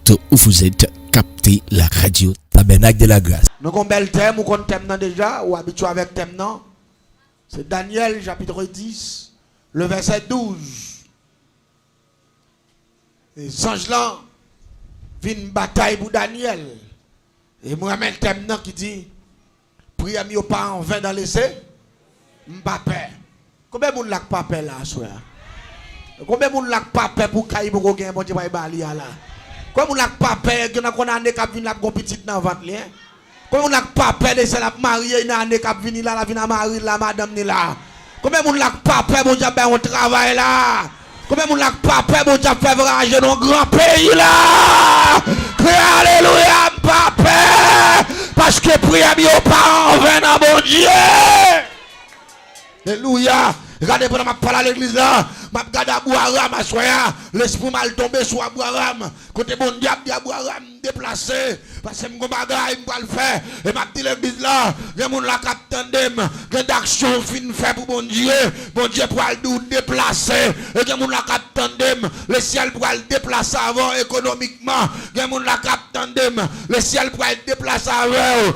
partout où vous êtes, captez la radio Tabernacle de la Grâce. Nous avons un bel thème, ou un thème déjà, ou habitué avec thème non. C'est Daniel chapitre 10, le verset 12. Et les anges là, viennent une bataille pour Daniel. Et moi, je mets le thème non qui dit, priez mi au pas en vain dans l'essai, Mbappé. Combien de monde n'a pas peur là, soir? Combien de monde n'a pas peur pour qu'il y ait un bon Dieu pour y là? Combien de monde n'a pas peur que nous avons une petite dans le ventre? Combien de monde n'a pas peur de se marier dans l'année qui vient là, la vie à marier là, madame ni là? Combien de monde n'a pas peur pour dire on travaille là? Combien de monde n'a pas peur pour dire faire voyager dans un grand pays là? Alléluia, pas peur! Parce que prière aux parents, venez dans mon Dieu! Alléluia! Regardez pendant ma parole à l'église là, m'a regardé à Bouaram à soya, l'esprit mal tombé sur Bouaram. Côté bon diable dit Bouaram déplacé parce que mon bagage me le faire et m'a dit l'église là, les monde la cap tandem, que d'action fin fait pour bon Dieu pour le déplacer et que monde la cap tandem, le ciel pour le déplacer avant économiquement, que monde la cap tandem, le ciel pour le déplacer avant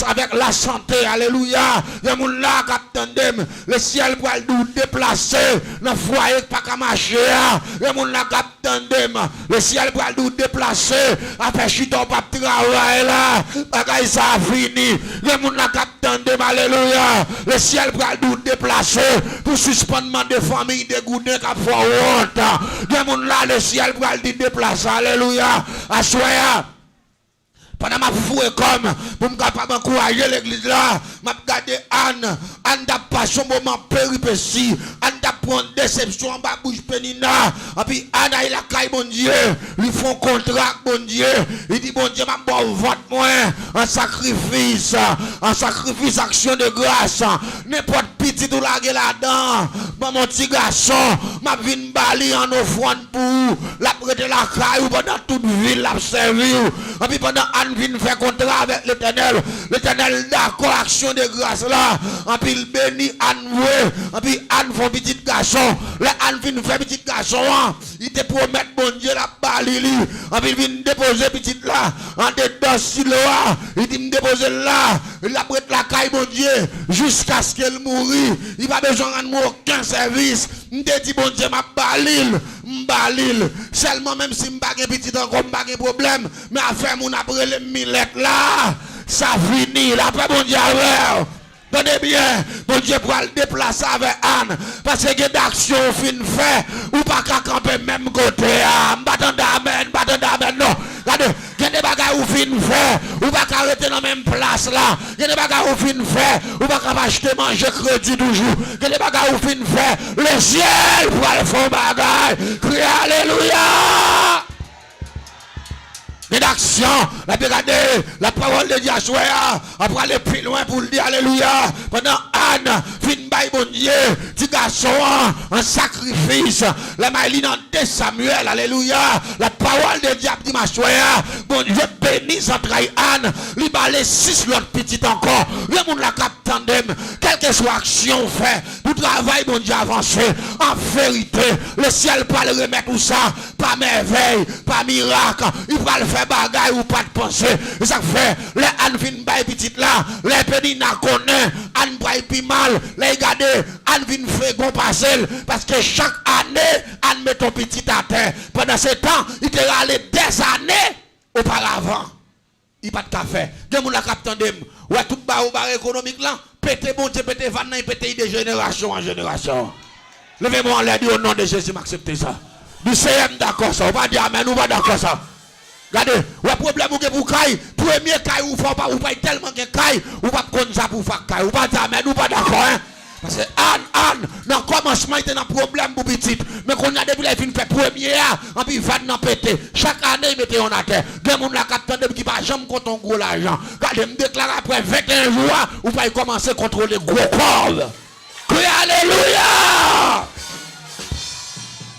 avec la santé, alléluia, que monde la cap tandem, le ciel pour le déplacer dans le foyer pas qu'à marcher, le monde la cap tandem, le ciel pour le déplacer après chiton pas travail là, bagay ça fini, le monde la cap tandem, alléluia, le ciel pour le déplacer pour suspendement de famille de goudin qui font honte, le monde là le ciel pour le déplacer, alléluia, assoya. Pendant ma fouille comme pour me capable encourager l'église là, m'a regardé Anne n'a pas son moment péripétie, Anne n'a prendre déception en bas bouche pénina, et puis Anne il a caille bon Dieu, lui font contrat bon Dieu, il dit bon Dieu m'a bon vote moi en sacrifice action de grâce, n'importe petit ou la là-dedans, mon petit garçon, m'a vinn bali en offrande pour la prêter la caille pendant toute ville l'a servi, et puis pendant vient faire contrat avec l'éternel d'accord action de grâce là en puis il bénit Anne en puis Anne font petit garçon là Anne vient faire petit garçon il te promet bon Dieu la balili en puis il vient déposer petit là en dedans silo il dit me déposer là il a prête la caille bon Dieu jusqu'à ce qu'elle mourit il pas besoin de aucun service me dit bon Dieu m'a balil seulement même si m'pa gen petit encore m'pa gen problème mais affaire mon après les millettes là ça finit là après bon Dieu avec tenez bien bon Dieu pour le déplacer avec Anne parce que d'action fin fait ou pas qu'à camper même côté m'attendre amen non regardez il y a des bagages ou fin fait ou pas qu'à arrêter dans la même place là il y a des bagages ou fin fait ou pas qu'à acheter manger crédit toujours il y a des bagages ou fin fait le ciel pour aller faire bagages crie alléluia. Rédaction, la regardez, la parole de Dieu après aller plus loin pour le dire alléluia. Pendant Anne, fin bail bon Dieu, petit garçon en sacrifice. La maïline dans 2 Samuel, alléluia. La parole de Dieu dit ma soeur, bon Dieu bénisse entre Anne, lui balait 6 l'autre petit encore. Le monde la cap tandem, quelle que soit action fait, pour travail bon Dieu avancé. En vérité, le ciel pas le remettre tout ça, pas merveille, pas miracle, il va le faire bagaille ou pas de penser. Et ça fait, les Anne vin bay petit là, les petits n'a connaît, Anne braille pi mal, les gardez, Anne vin fait bon passer, parce que chaque année, Anne met ton petit à terre. Pendant ce temps, il te allé des années auparavant. Il pas de café. De moun la captain dem, ouais tout bas au bar économique là, pété bon Dieu, pété van nan, pété de génération en génération. Levez-moi en l'air, dit au nom de Jésus, m'acceptez ça. Du CM d'accord ça, on va dire amen, ou pas d'accord ça. Regardez, le problème ou que pour caille, premier caille ou faut pas ou pas tellement que caille ou pas comme ça pour faire caille ou pas amen ou pas d'accord hein. Parce que Anne dans commencement il était un problème pour petit mais qu'on a depuis la fin fait premier en puis va dans péter chaque année il mettait on à terre des monde la captain qui pas jamais compte un gros l'argent regardez me déclare après 21 jours ou pas commencer à contrôler gros corps. Crie alléluia.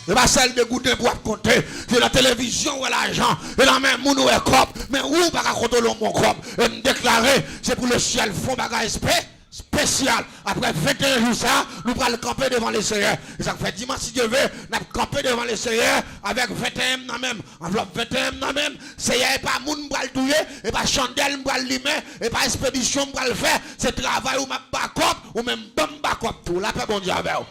Et pas celle de goûter pour compter. C'est la télévision ou l'argent. Et la même moun ou est cop. Mais où pas contrôler mon cop. Et me déclarer, c'est pour le ciel fond bagage esprit. spécial. Après 21 jours, ça, nous allons camper devant le Seigneur. Et ça fait dimanche, si Dieu veut, nous allons camper devant le Seigneur avec 21 dans même. Enveloppe 21 dans même. Seigneur, et pas moun m'bral touyer, et pas chandelle m'bral limer, et pas expédition m'bral faire. C'est travail ou m'a backup, ou même bon backup tout. La paix, bon Dieu, avec vous.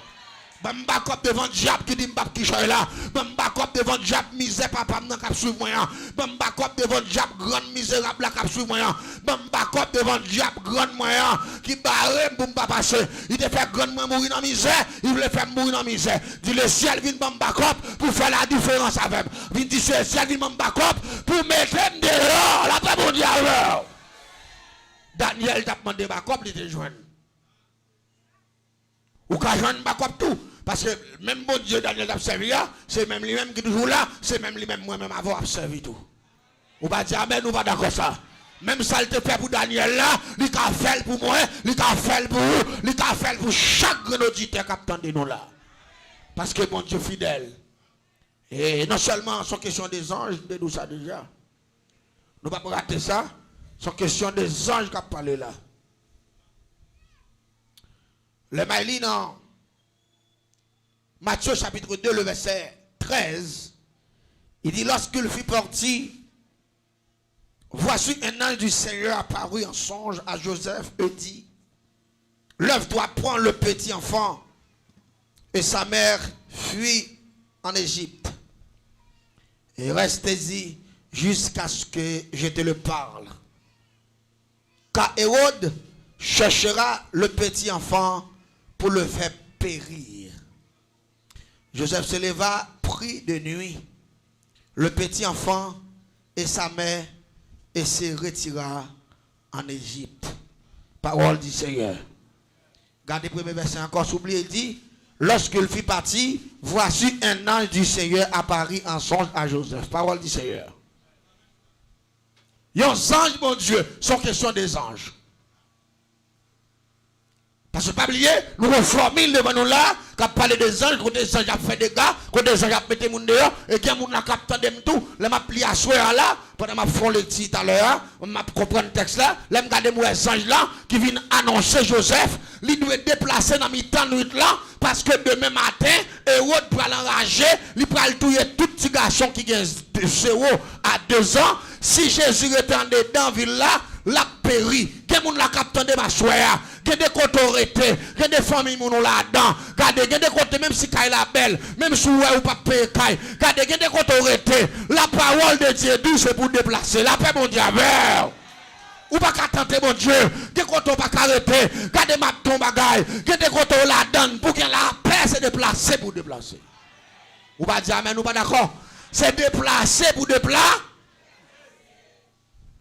Bam bakop devant diable qui dit m'bap qui choy là. Bam bakop devant diable misère papa m'nan k'ap suivre moi. Bam bakop devant diable grande misérable la k'ap suivre moi. Bam bakop devant diable grande moyen qui barre pour m'pas passer. Il te fait grande moi mourir dans misère, il voulait faire mourir dans misère. Dit le ciel vient bam bakop pour faire la différence avec. Vient dit le ciel vient bam bakop pour mettre dehors la paix mon diable. Daniel t'a demandé bakop il te joindre. Ou ka joindre bakop tout. Parce que même bon Dieu Daniel a servi là, c'est même lui-même qui est toujours là, c'est même lui-même moi-même avoir servi tout. Ou pas dire amen, ou pas d'accord ça. Même ça il te fait pour Daniel là, il t'a fait pour moi, il t'a fait pour vous, il t'a fait pour chaque auditeur qui attend de nous là. Parce que bon Dieu fidèle. Et non seulement sont question des anges, de nous ça déjà. Nous ne pouvons pas rater ça, sont question des anges qui ont parlé là. Le Maïli non. Matthieu chapitre 2, le verset 13, il dit, lorsqu'il fut parti, voici un ange du Seigneur apparu en songe à Joseph et dit, lève-toi, prends le petit enfant et sa mère fuit en Égypte et restez-y jusqu'à ce que je te le parle. Car Hérode cherchera le petit enfant pour le faire périr. Joseph se leva, prit de nuit le petit enfant et sa mère et se retira en Égypte. Parole du Seigneur. Regardez le premier verset encore, s'oublie, il dit, lorsqu'il fut parti, voici un ange du Seigneur apparut en songe à Joseph. Parole du Seigneur. Les anges, mon Dieu, sont question des anges. Parce que pas oublier, nous avons formule devant nous là, qui a parlé des anges, quand des anges ont fait des gars, quand des anges ont mis des gens dehors, et qu'il y a des gens qui ont fait tout, les m'a plié à soir là, pendant que je fais le petit tout à l'heure, on m'a compris le texte là, les m'a regardé les anges là, qui viennent annoncer Joseph, il doit déplacer dans mi-temps nuit là, parce que demain matin, Hérode pour l'enrager, il pour tuer tout petit garçon qui a 0 à 2 ans, si Jésus était en dedans ville là, la péri, que moun la captain de ma soya, que des autorités, que des familles moun là-dedans, que des côtés même si kay la belle, même si ou pas payer kay, que des autorités, la parole de Dieu douce c'est pour déplacer, la paix mon diable. Ou pas qu'à tenter mon Dieu, que côté pas arrêter, que des maton bagay, que des côtés la donne pour que la paix se déplacer pour déplacer. Ou pas dire amen, ou pas d'accord? C'est déplacer pour déplacer.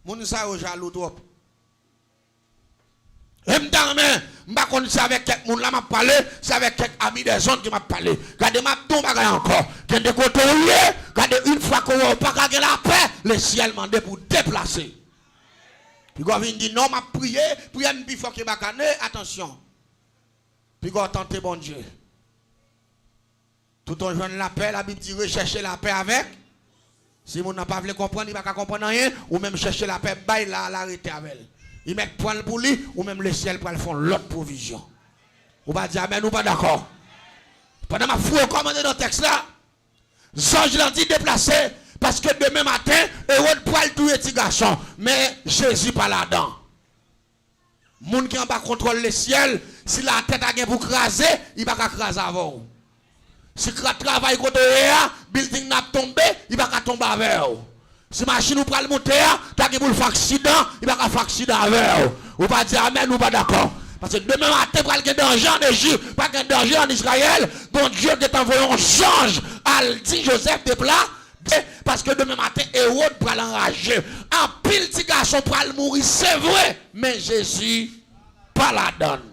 Moun sa yo jaloux trop. Et m'dame, c'est avec quelques moun là m'a parlé, c'est avec quelques amis des zones qui m'a parlé. Regardez ma tombe bagay encore. Quand de côté regardez une fois qu'on pas gagner la paix, le ciel m'a demandé pour déplacer. Puis quand vient dit non m'a prié, prier m'pi faut que bacane, attention. Puis quand tenter bon Dieu. Tout en joindre la paix, la Bible dit rechercher la paix avec. Si vous n'avez pas voulu comprendre, il ne va pas comprendre rien, ou même chercher la paix, bail là, l'arrêter avec elle. Il met point pour lui, ou même le ciel pour le faire l'autre provision. Ou pas dire amen, ou pas d'accord. Pendant ma foi, commandé dans le texte là, Zange l'a dit déplacer, parce que demain matin, Hérode pourra tuer les petits garçons, mais Jésus pas là-dedans. Moun qui n'a pas contrôle le ciel, si la tête a bien pour craser, il va pas craser avant. Si le travail côté building n'a tombé, il va pas tomber avec vous. Si machine ou pral monter, t'as pour le faire accident, il va pas faire accident avec vous. Ou pas dire amen ou pas d'accord. Parce que demain matin, pral gen danger en Égypte, pas gen danger en Israël, bon Dieu qui est envoyé un change à dit Joseph de plat. Parce que demain matin, Hérode pral enrager. Un pile petit garçon pral mourir, c'est vrai, mais Jésus pas la donne.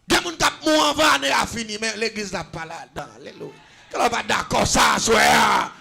Il y a des gens qui mourent avant l'année à fini, mais l'église n'a pas là-dedans. Alléluia. On va d'accord ça, Assoya.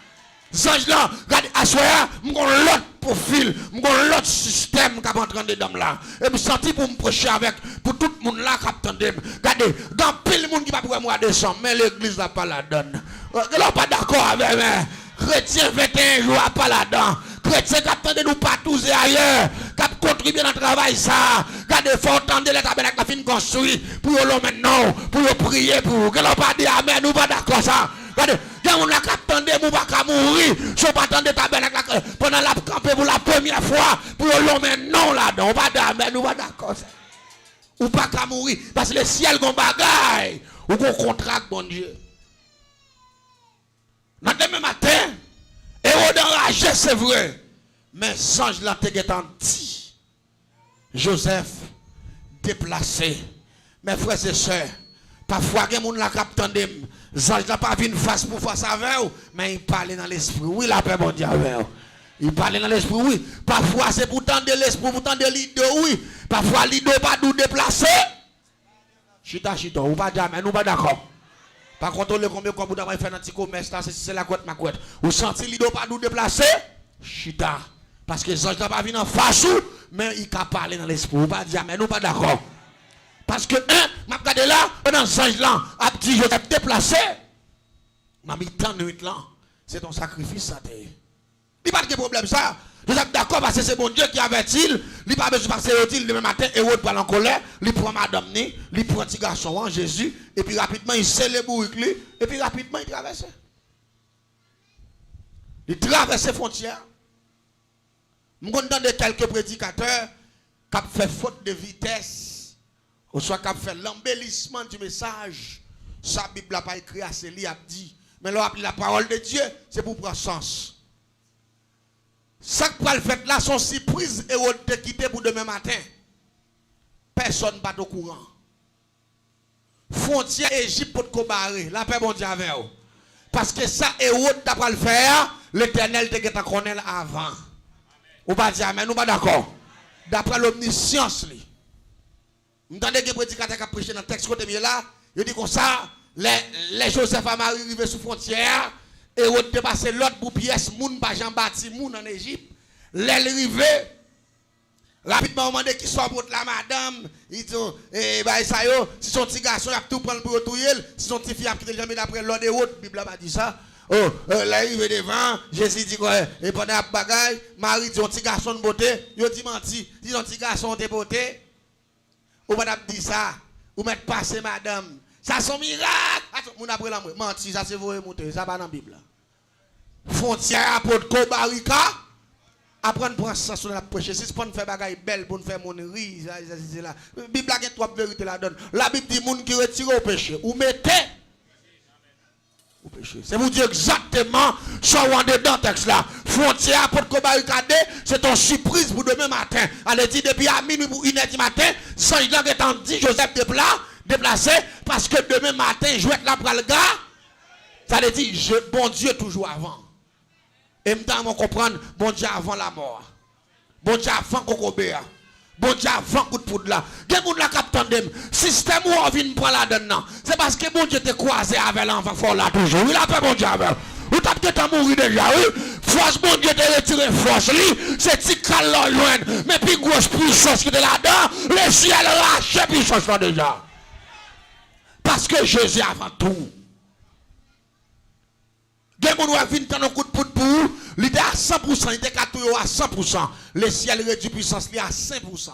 Zange là, regardez, Assoya, je vais l'autre profil, je vais l'autre système qui est en train de dedans là. Et je me sens pour me prêcher avec, pour tout le monde là qui attend. Regardez, dans pile monde qui va pouvoir moi descendre, mais l'église n'a pas là-dedans. On n'est pas d'accord avec moi. Chrétien 21 jours n'a pas là-dedans. Chrétien qui attendent nous partout et ailleurs, qui contribuent dans le travail ça. Regardez, faut entendre les tabernacles la fin construit pour eux maintenant, pour prier pour eux. Que l'on pas dit amen, nous pas d'accord ça. Regardez, quand on a attendre, nous pas mourir. Si on pas attendre tabernacle pendant la campé pour la première fois, pour eux maintenant là-dedans, on pas dire amen, nous pas d'accord ça. Ou pas qu'à mourir, parce que le ciel gon bagaille, ou qu'on contracte bon Dieu. Dans demain matin, Hérode enragé, c'est vrai. Mais Sange là te dit. Joseph déplacé. Mes frères et sœurs, parfois il y a des gens qui attendent. Sange n'a pas vu face pour face avec eux, mais il parle dans l'esprit. Oui, la paix bon Dieu avec eux. Il parle dans l'esprit, oui. Parfois c'est pour tendre l'esprit, pour tendre l'idée, oui. Parfois l'idée pas nous déplacer. Chita, ou pas jamais, nous pas d'accord. Par contre, le combien comme vous avez fait un petit commerce là, c'est la couette, ma couette. Vous sentez l'idée pas nous déplacer? Chita. Parce que les anges n'ont pas vu en face, mais il a parlé dans l'esprit. Vous pas jamais, nous pas d'accord. Parce que, m'a regardé là, pendant les anges là, a dit, je t'ai déplacé. M'a mis tant de nuit là, c'est ton sacrifice, ça t'est. Il n'y a pas de problème ça. Vous êtes d'accord parce que c'est bon Dieu qui avertit. Il n'y a pas besoin de passer au le même matin. Hérode parle en colère. Il prend madame, il prend un petit garçon en Jésus. Et puis rapidement, il scelle les bourriques. Et puis rapidement, il traverse. Il traverse les frontières. Je entends quelques prédicateurs qui ont fait faute de vitesse. Ou soit qui ont fait l'embellissement du message. Sa Bible n'a pas écrit assez, il a dit. Mais là, la parole de Dieu, c'est pour prendre sens. Ça que le fait là, son surprise et on te quitter pour demain matin. Personne pas au courant. Frontière Égypte pour te barrer. La paix bon Dieu avec vous. Parce que ça, Hérode t'a pas le faire, l'Éternel te get connaît avant. Ou pas dire amen, nous pas d'accord. D'après l'omniscience, nous entendez que les prédicateurs qui prêché dans le texte côté là, il dit comme ça, les Joseph et Marie arrivent sur frontière. Et on dépasse l'autre pour pièce, moun pas Jean bâti moun en Égypte. L'arrivée, rapidement, on demande qui soit pour la madame. Ils disent, bah, ça yo, si son petit garçon a tout prendre pour retrouver, si son petit fille a quitté jamais d'après l'ordre de route, la Bible n'a pas dit ça. Oh, l'arrivée devant, Jésus dit quoi, et pendant la bagaille, Marie dit, un petit garçon de beauté, il dit menti, dit un petit garçon de beauté. Ou madame dit ça, ou mettre passer madame. Ça c'est un miracle. Mon après la menti, ça c'est vous monter, ça pas dans la Bible. Frontière apôtre Kobarika. Apprendre prendre ça sur la prêcher. Si c'est pour faire bagaille belle pour faire mon riz, c'est là. La Bible a trois vérités la donne. La Bible dit moun qui retire au péché ou mettez au péché. C'est vous dire exactement ce qu'on est dans le texte là. Frontière apôtre Kobarika, c'est ton surprise pour demain matin. Allez dire depuis à minuit pour 1h du matin, sans il a dit Joseph déplacé parce que demain matin je vais être là pour le gars. Ça veut dire bon Dieu toujours avant. Et maintenant on comprend bon Dieu avant la mort. Bon Dieu avant Kokobéa. Bon Dieu avant coup de poudre là. Gen moun la captain dem système où on vient prendre la donne. C'est parce que bon Dieu te croisé avec l'enfant fort là toujours. Il a pas bon Dieu avec. Ou t'as peut-être mourir déjà, oui. Force bon Dieu te retirer force li, c'est petit cal loin. Mais puis grosse puissance qui est là-dedans, le ciel lâche puissance là déjà. Parce que Jésus avant tout. Des gens qui viennent dans un coup de poudre pour vous, il était à 100%, il était à 100%. Le ciel réduit puissance à 5%.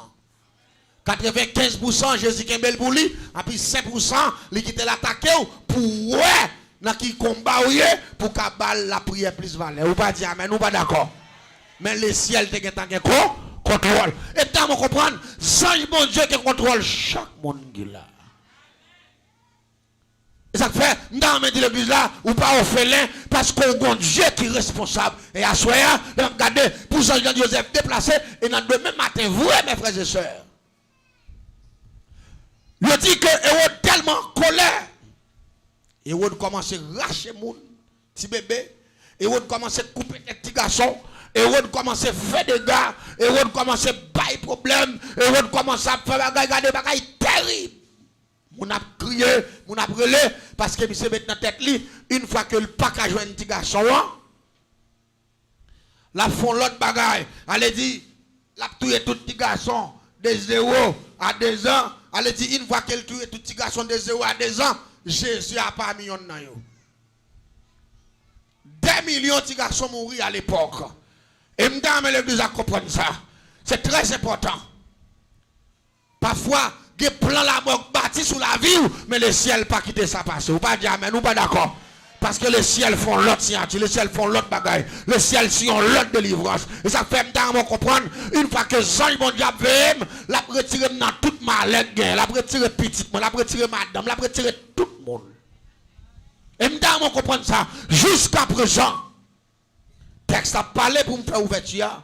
95% Jésus qui est bel pour lui, et puis 5% il quitte l'attaquer pour ouais, dans qui combat pour qu'à la prière plus valeur. Ou pas dire amen, nous pas d'accord. Mais le ciel te contrôle. Et tant on comprendre, sans bon Dieu qui contrôle chaque monde qui là. Et ça fait, dans l'église là, ou pas au félin, parce qu'on a Dieu qui est responsable. Et à soi, regardez, pour ça, Joseph déplacé, et dans le même matin, vous, mes frères et sœurs, il dit que Hérode tellement colère. Hérode commence à racher mon petit bébé. Hérode commence à couper les petits garçons. Hérode commence à faire des gars. Hérode commence à bailler problème. Hérode commence à faire des bagailles terribles. On a crié, on a brûlé, parce que monsieur met dans la tête, une fois que le pack a joué un petit garçon, la font l'autre bagaille. Elle dit, la tué tout petit garçon de 0 à 2 ans. Elle dit, une fois qu'elle tue tout petit garçon de 0 à 2 ans, Jésus a pas million de nan yo. 2 millions de petits garçons mourir à l'époque. Et madame l'église a compris ça. C'est très important. Parfois, il y a plan la mort bâti sous la vie, mais le ciel pas quitté ça passer. Ou pas dire amen, ou pas d'accord. Parce que le ciel font l'autre signature, le ciel font l'autre bagaille, le ciel sont l'autre délivrance. Et ça fait me comprendre, une fois que Jean bon Dieu veut, la retirer dans toute ma lettre, la retirer petite, la retirer madame, la retirer tout le monde. Et me comprendre ça, jusqu'à présent, texte a parlé pour me faire ouverture.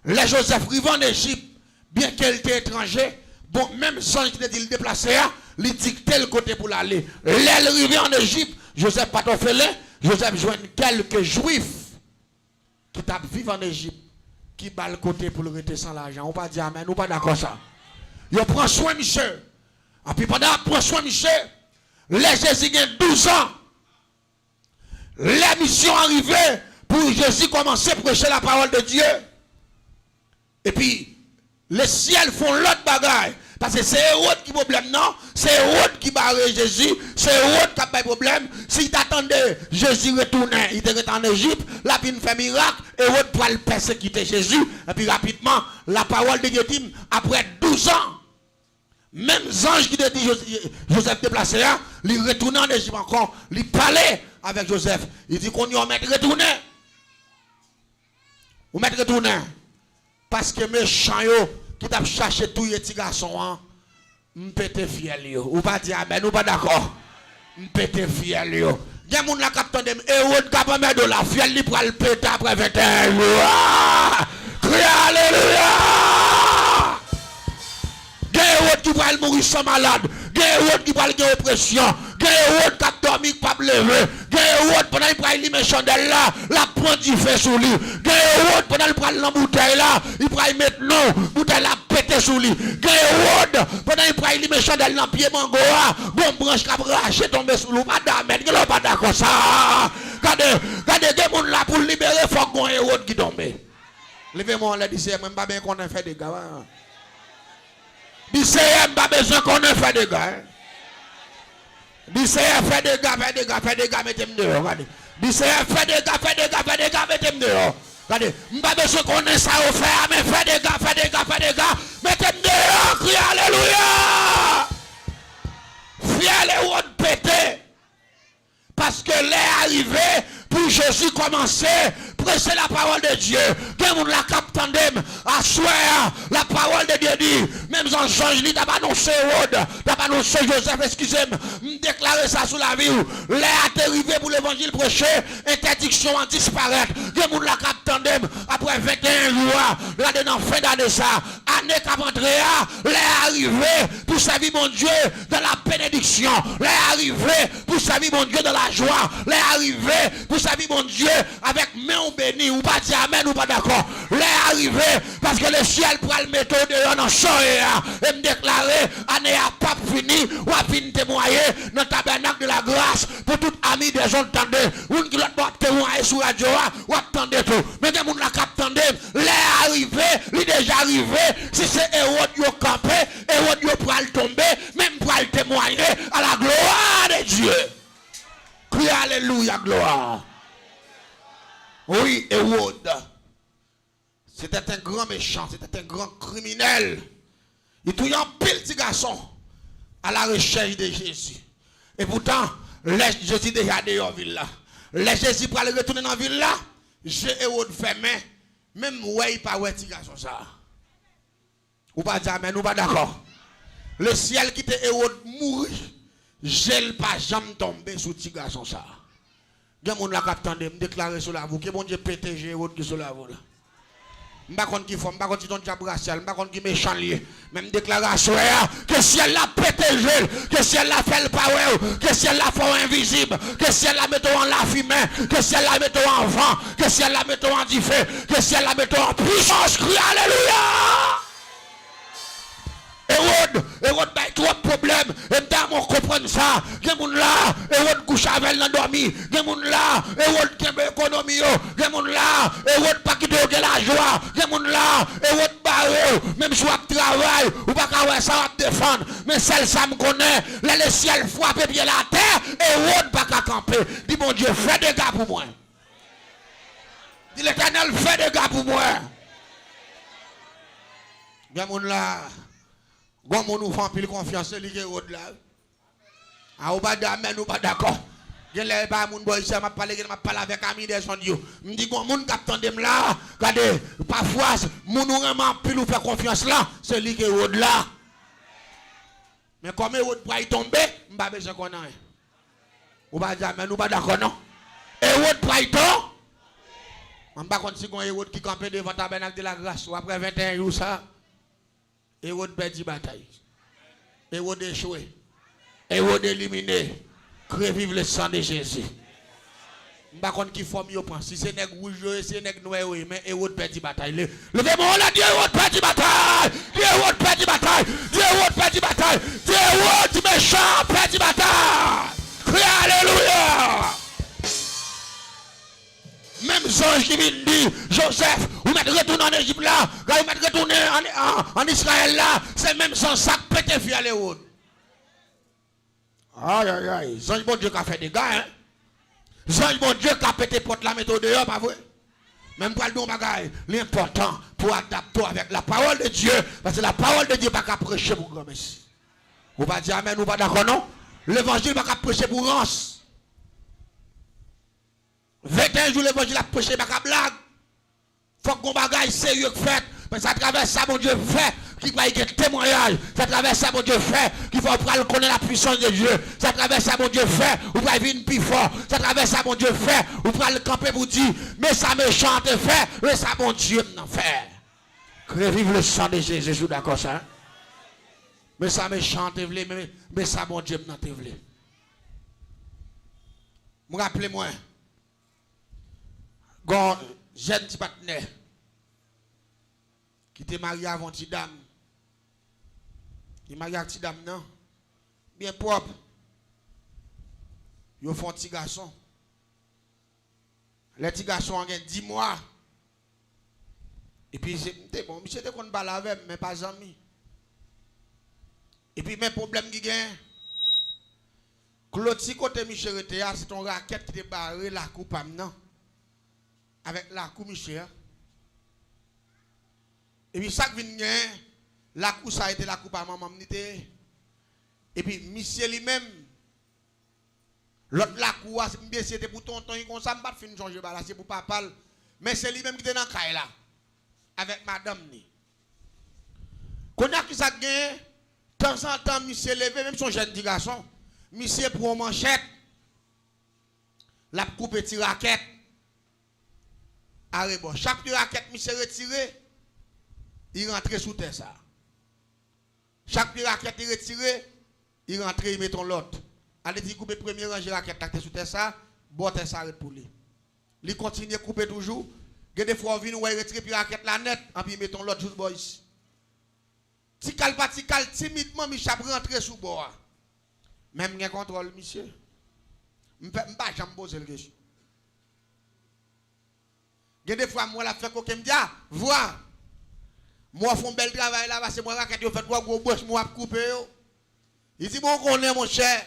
Les Joseph arrivé en Égypte, bien qu'elle était étranger, bon, même sans qu'il dit le déplacer, il dictait le côté pour l'aller. L'aile arrivé en Égypte, Joseph pas fait là, Joseph joint quelques juifs qui tapent vivre en Égypte, qui bat le côté pour le rester sans l'argent. On pas dire amen, on pas d'accord ça. Il prend soin de Michel. Et puis pendant qu'il prend soin de Michel, les Jésus a 12 ans. La mission arrivée pour Jésus commencer à prêcher la parole de Dieu. Et puis, les ciels font l'autre bagaille. Parce que c'est Hérode qui problème, non? C'est Hérode qui barre Jésus. C'est Hérode qui a pas de problème. S'il t'attendait, Jésus retournait. Il était en Égypte. La puis fait miracle. Hérode doit le persécuter Jésus. Et puis rapidement, la parole de Dieu dit, après 12 ans, même ange qui te dit Joseph déplacé, il retourne en Égypte encore. Il parlait avec Joseph. Il dit qu'on y va mettre retourner. Ou mettre retourner. Parce que mes chants qui t'a cherché tous les petits garçons, m'pété fiel yo. Ou pas dire amen, ou pas d'accord. M'pété fiel yo. Il y a des gens qui captent des Hérode qui a mis de la fiel, il prend le pété après 21 jours. Crie alléluia! Hérode qui va mourir sans malade, Hérode qui va avoir oppression, Hérode qui a dormi, qui va lever, Hérode pendant qu'il prend les chandelles là, la prend du feu sur lui, Hérode pendant qu'il prend la bouteille là, il prend mettre non, bouteille là pété sur lui, Hérode pendant qu'il prend les chandelles dans pied mango, bon branche qui a raché tomber sur lui, madame, il n'est pas d'accord ça. Regardez, des gens là pour libérer, il faut qu'on Hérode qui tombe. Levez-moi, on l'a dit, c'est même pas bien qu'on a fait des gars. DCM pas besoin qu'on ait fait des gars. DCM fait des gars, mettez-moi dehors. Regardez. DCM fait des gars, mettez-moi dehors. Regardez. Pas besoin qu'on ait ça au faire, mais fait des gars, mettez-moi dehors. Crie alléluia. Fiel et haut pété. Parce que l'est arrivé pour Jésus commencer à prêcher la parole de Dieu. Que vous la captez à soir, la parole de Dieu dit, même en change, il t'a annoncé Hérode, t'a annoncé Joseph, excusez-moi, déclarer ça sous la vie. L'est arrivé pour l'évangile prêcher, interdiction en disparaître. Que vous la captez après 21 jours, là dans fin d'année ça, année qu'avant-réa, l'est arrivé pour servir mon Dieu dans la bénédiction. L'est arrivé pour servir mon Dieu dans la joie. L'est arrivé pour servir mon Dieu avec main bénie. Ou pas dire amen ou pas d'accord. L'est arrivé parce que le ciel pour le mettre dehors dans son et me déclarer année à pas fini ou à fin témoigner dans le tabernacle de la grâce pour tout ami des gens tendez. Ou qui l'autre témoigner sur radio ou attendez tout. Mais des gens la captendez, l'est arrivé, il est déjà arrivé. Si c'est Hérode qui a campé, Hérode qui a tomber, même pour le témoigner à la gloire de Dieu. Crie alléluia, gloire. Oui, Hérode. C'était un grand méchant, c'était un grand criminel. Il touillait un pile de garçons à la recherche de Jésus. Et pourtant, Jésus déjà dehors ville là. Les Jésus pour aller retourner dans la ville là, j'ai Hérode fermé. Même ouais, il pas ouais petit garçon ça. Ou pas dire amen, ou pas d'accord. Le ciel qui était Hérode mourir. J'ai pas jamais tombé sous petit garçon ça. Il y a des gens qui attendent me déclarer sur la voie. Que mon Dieu pété Hérode qui sur la voie là. Je ne sais pas qui font, je ne sais pas qui sont brassial, je ne sais pas qui méchant lié. Même déclaration que ciel l'a pété que ciel l'a fait le power, que ciel l'a fait invisible, que ciel l'a mettre en la fumée, que ciel l'a mettre en vent, que ciel l'a mettre en diffé, que ciel l'a mettre en puissance. Crie alléluia. Hérode a trop de problèmes. Et m'dame comprendre ça. Gen moun là, Hérode couche avec l'endormi. Gen moun là, Hérode kembe économie. Gen moun là, Hérode pas quitter la joie. Gen moun là, Hérode barre. Même si on travaille, ou pas qu'à ça va défendre. Mais celle ça me connaît. Là le ciel frappe bien la terre. Hérode pas qu'à camper. Dis mon Dieu, fais des gars pour moi. Dis l'Éternel, fais des gars pour moi. Gen moun là. Gon mon nous fait pile confiance li ke road là. Ah ou pas d'amen ou pas d'accord. Gen lè pas moun boy ça m'a parlé avec ami des son yo. Me dit gon moun k'ap tande là, regardez, parfois moun ou vraiment pile ou faire confiance là, c'est li ke road là. Mais comme road pour y tomber, m'pa besoin qu'on a. Ou pas d'amen ou pas d'accord non. Et road pour y tomber. On pas contre si gon road qui camper devant tabernacle de la grâce ou après 21 jours ça. Hérode perdit bataille. Hérode échoué. Hérode éliminé. Crée vive le sang de Jésus. Je ne sais pas qui forme yo prend. Si c'est nèg rouge, si c'est nèg noir, mais Hérode perdit bataille. Levez-moi là, Dieu Hérode perdit bataille. Dieu Hérode perdit bataille. Dieu Hérode perdit bataille. Dieu Hérode méchant perdit bataille. Crie alléluia. Même Zonge qui vient dire, Joseph, vous m'êtes retourné en Égypte là, vous m'êtes retourné en Israël là, c'est même sans sac pété fille à l'Héroud. Aïe aïe aïe, Zonge bon Dieu qui a fait des gars, hein. Zonge bon Dieu qui a pété porte la méthode dehors, pas vrai? Même pour le don bagaille, l'important pour adapter avec la parole de Dieu, parce que la parole de Dieu n'est pas qu'à prêcher pour grand messie. Vous pas dire amen, ou pas d'accord non? L'évangile n'est pas qu'à prêcher pour rance. 21 jours l'évangile a prêché pas qu'à blague. Faut qu'on bagaille sérieux fait. Mais ça travers ça mon Dieu fait qui va y avoir témoignage. Ça travers ça mon Dieu fait qu'il faut connaître la puissance de Dieu. Ça travers ça mon Dieu fait ou va vivre plus fort. Ça travers ça mon Dieu fait ou va le camper pour dire mais ça me chante fait, mais ça mon Dieu m'en fait. Revive le sang de Jésus, d'accord ça. Hein? Mais ça me chante mais ça mon Dieu m'en fait. Me rappelez-moi. Gon jeune petit partenaire qui était marié avant petite dame. Il est marié avec petite dame non. Bien propre. Ils font petit garçon. Les petits garçons ont 10 mois. Et puis c'est bon, monsieur était qu'on parle avec mais pas ami. Et puis mes problèmes qui gagne. Claude si côté Michel était c'est ton raquette qui te barré la coupe non. Avec la coupe Michel. Et puis chaque vient la coupe ça a été la coupe à maman m'était. Et puis Michel lui-même l'autre la coupe bien c'était pour tonton il comme ça me pas fin changer là c'est pour papa mais c'est lui-même qui était dans caille là avec madame ni. Qu'on a qui ça gagne de temps en temps Michel levé même son jeune petit garçon Michel pour manchette la coupe petit raquette. Arrêt bon, chaque raquette monsieur retiré, il rentre sous terre ça. Chaque raquette il retiré, il rentre il met ton l'autre. Allez dit couper premier rangé raquette tacté sous terre ça, bon terre ça arrête pour lui. Il continue couper toujours. Des fois vient ouais retirer puis raquette la net, et puis met ton l'autre juste boys. Tikal timidement Michel rentre sous bord. Même un contrôle monsieur. M'pas jamais poser la question. Des fois, moi, la fait qu'on me dit, vois, moi, je fais un bel travail là, parce que moi, je fais trois gros bosses, moi, je coupe. Il dit, bon, qu'on est mon cher,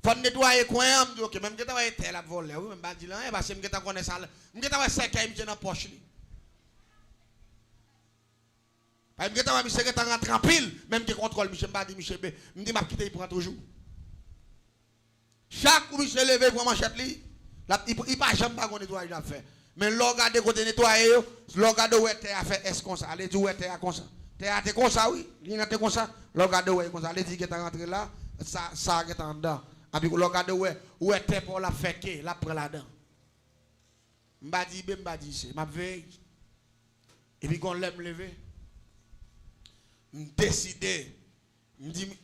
il faut nettoyer le coin, je dis, ok, même que tu as été là, volé, oui, même je dis, parce que je connais ça, je dis, 5 ans, je dans la poche. Parce que je dis, je rentre en pile, même que contrôle, je me dis, Michel B, je me dis, je quitte, il prend toujours. Chaque coup, Michel levé pour manchette, il ne pas jamais pas nettoyer à faire. Mais l'organe de côté nettoyer, l'organe de ouais terre a fait est comme ça. Allez dire ouais terre comme ça. Terre est comme ça oui, il est comme ça. L'organe de ouais comme ça. Allez dire que tu rentré là, ça est en dedans. Et puis l'organe de ouais terre pour la faire que la prend là-dedans. M'ba dit c'est m'a veille. Et puis quand l'aime lever, décider. Me dit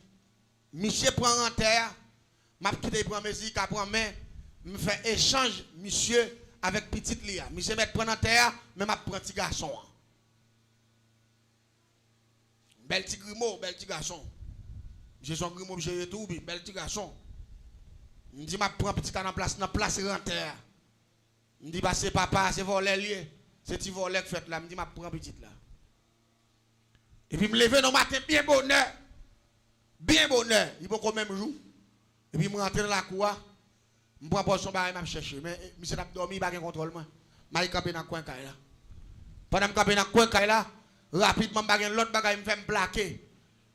monsieur prend en terre, m'a quitté prend musique après main, me fait échange monsieur avec petite Lia. Monsieur met prendre en terre, mais m'a prend petit garçon. Bel petit grimo, bel petit garçon. J'ai son grimo, j'ai tout, bel petit garçon. Me dit m'a prend petit en place en terre. Me dit bah c'est papa, c'est voler lié. C'est petit voler que fait là, me dit m'a prend petite là. Et puis me lever dans matin bien bonheur. Bien bonheur, il faut quand même jour. Et puis me rentrer dans la cour. Je prends pas son baril, je chercher. Mais monsieur n'a pas dormi, il n'a pas de contrôle. Je vais camper dans le coin. Pendant que je camper dans le coin, rapidement, je vais l'autre bagage, me fait me plaquer.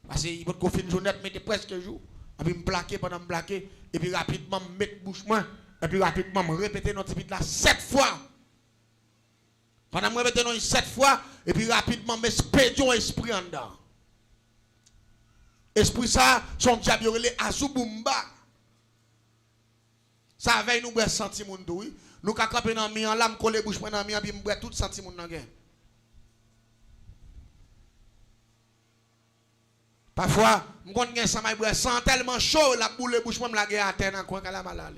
Parce qu'il faut qu'on finisse journée, mettez presque jour. Et puis me plaquer pendant me plaquer. Et puis rapidement me mettre bouche moins. Et puis rapidement me répéter notre petit là 7 fois. Pendant me répéter notre 7 fois. Et puis rapidement me spédion esprit en dedans. Esprit ça, son diable relé Azubumba. Ça veille nous bref senti moun oui. Nous ka camper dans mi en lame coller bouche dans mi puis me bref tout senti moun nan gen. Parfois, je connais ça sent tellement chaud la boule bouche moi la gen à terre dans coin kala malale.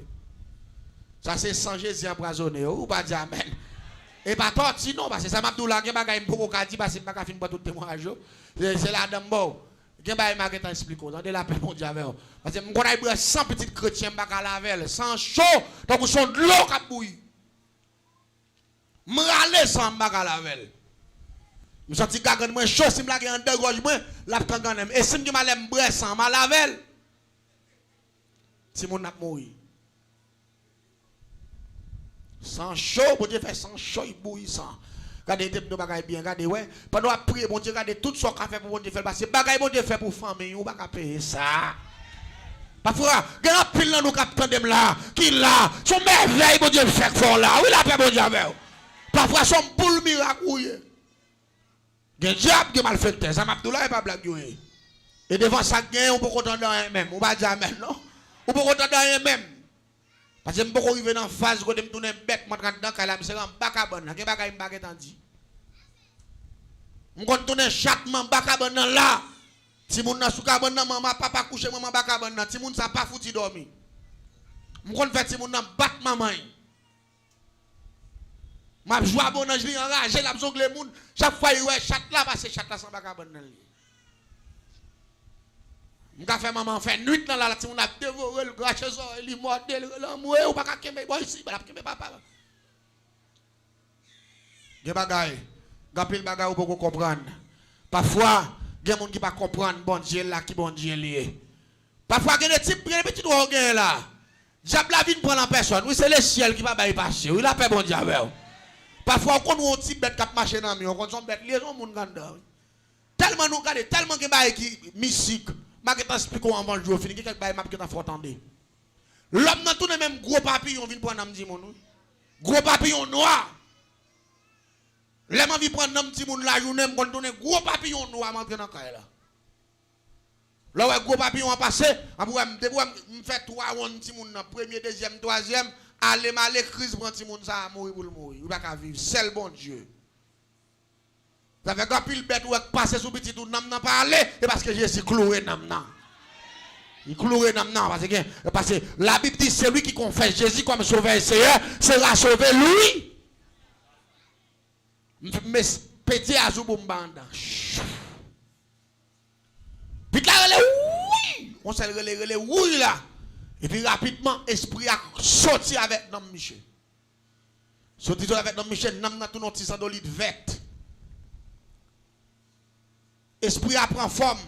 Ça c'est sans Jésus empoisonné ou pas dire amen. Et pas torti non parce que ça m'a dou la gen bagay m'poko ka di parce que pas fin pas tout témoignage. C'est la dame bon. Gen bay m'a gen explique attendez la paix mon Dieu avec. Parce que m'konay bref 100 petits chrétiens pas ka lavel, sans chaud donc son de l'eau ka bouilli. M'rale sans pas ka lavel. Je me sens que moi chaud si me la en deux gorge moi la kanganem et si me malem bref sans ma lavel. Si mon n'a mourir. Sans chaud, bon Dieu fait sans chaud, il bouille sans. Regardez des bagages bien, regardez ouais. Pendant à prier, bon Dieu, regardez tout ce qu'on fait pour bon Dieu faire parce que bagages bon Dieu fait pour famille, on va pas payer ça. Parfois, il y a un pile dans nous qui là, qui là, son merveille bon Dieu fait fort là. Oui, la paix bon Dieu avec. Parfois son boule miracle. Il y a un diable qui mal fait, ça m'a dit là, il pas blague. Et devant ça, on peut content dans un même, on va dire amen, non? On peut content dans un même. Parce que je ne peux pas arriver dans la phase où je me tourne bête, je me dans la je me bakabon, je me bakabon, je me tourne chatement bakabon là. Si mon n'a soukabon, maman, papa couché, maman bakabon, si mon n'a pas foutu dormir. Je me fais si mon n'a bat maman. Je joue à bon ange, je enragé, je zongle les moun. Chaque fois, il y a chat là, parce que chat là sans bakabon. Je fait maman fait nuit dans la on a dévoré le gras chez il mordé l'amour ou pas kembe boy ici pas kembe papa. Des bagaille, gapil bagaille ou pas comprendre. Parfois, il y a des gens qui pas comprendre bon Dieu là qui bon Dieu lié. Parfois il y a des types qui petit droit là. Diable la vie ne prend en personne. Oui, c'est le ciel qui va bailler passer. Oui, la paix bon Dieu avec. Parfois on connaît un type bête qui marcher dans mi, on connaît son bête liaison moun ganda. Tellement nous regarder, tellement que bail qui mystique. Je vais expliquer avant le jour, fini quelque chose que tu faut attendre. L'homme dans tout le même gros papillon vient prendre un petit monde. Gros papillon noir. L'homme vient prendre un petit monde la journée, me donner gros papillon noir m'entrer dans caille là. Là ouais gros papillon a passé, me fait 3 rounds petit monde premier, deuxième, troisième, aller malé crise prend petit monde ça mourir pour le mourir. Il va pas vivre, seul bon Dieu. Ça fait quand pile bête ou passer sous petit tout n'a pas aller et parce que Jésus cloué namna. Il cloué namna parce que la Bible dit c'est lui qui confesse Jésus comme sauveur et Seigneur sera sauvé lui. Mais petit azou bombanda. Puis là oui, on s'est relé oui là. Et puis rapidement esprit a sorti avec nom Michel. Sorti avec nom Michel namna tout notre sandolite verte. Esprit a prend forme,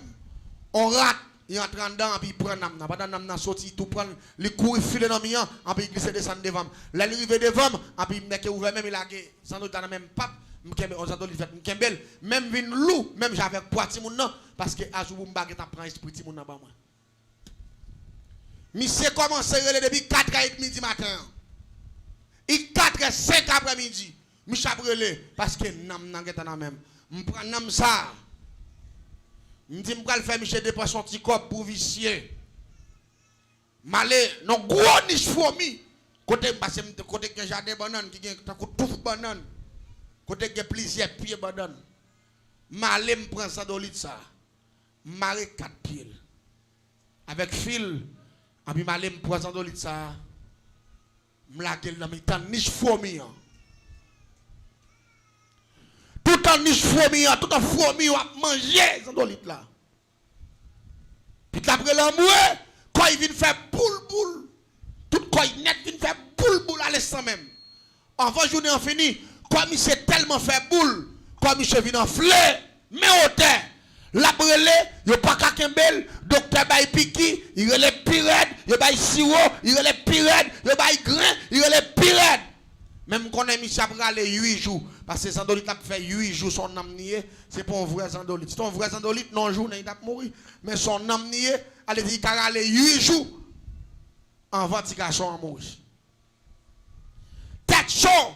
on rate, il entre en dedans, puis il prend namna. Pendant namna sorti, tout prend, il court, filer dans le mian, puis il glisse descendre devant. Là, il arrive devant, puis il met ouvert, même il a sans doute dans le même pape, même vin loup, même j'avais poiti mon nom, parce que Azoubumba qui prend esprit mon nom. Monsieur commence à relais depuis 4h30 du matin. Il 4h05 après-midi. Monsieur a relais, parce que namna est dans même. Je prends nam ça. Je dis que je vais faire Michel dépenser son petit corps pour vicier. Malé, non gros niche fourmi. Côté que jardin banane qui est tout banane. Côté que plusieurs pieds banane. Malé me prend ça d'olive ça. Maré 4 pieds. Avec fil. Et puis malé me prend ça d'olive ça. Me la gueule dans mes temps niche fourmi. Tout en niche fourmi, tout en fourmi, on a mangé dans l'olive là. Puis après l'amour, quand il vient faire boule, tout quand il net vient faire boule à l'instant même. Avant journée en fini, comme il s'est tellement fait boule, comme il se vient enflé, mais au terre. La brûlé, il n'y a pas qu'à Kembel, docteur Baye Piki, il y a les pirettes, il y a les sirop, il y a les pirettes, il y a les grains, il y a les pirettes. Même quand on a mis ça pour aller 8 jours. Parce que Zandolite a fait 8 jours son âme nié, c'est pas un vrai Zandolite. C'est un vrai Zandolite, non jour, il a mouru. Mais son âme nié, elle dit qu'il a allé 8 jours avant qu'il a mourir. Tête chaud,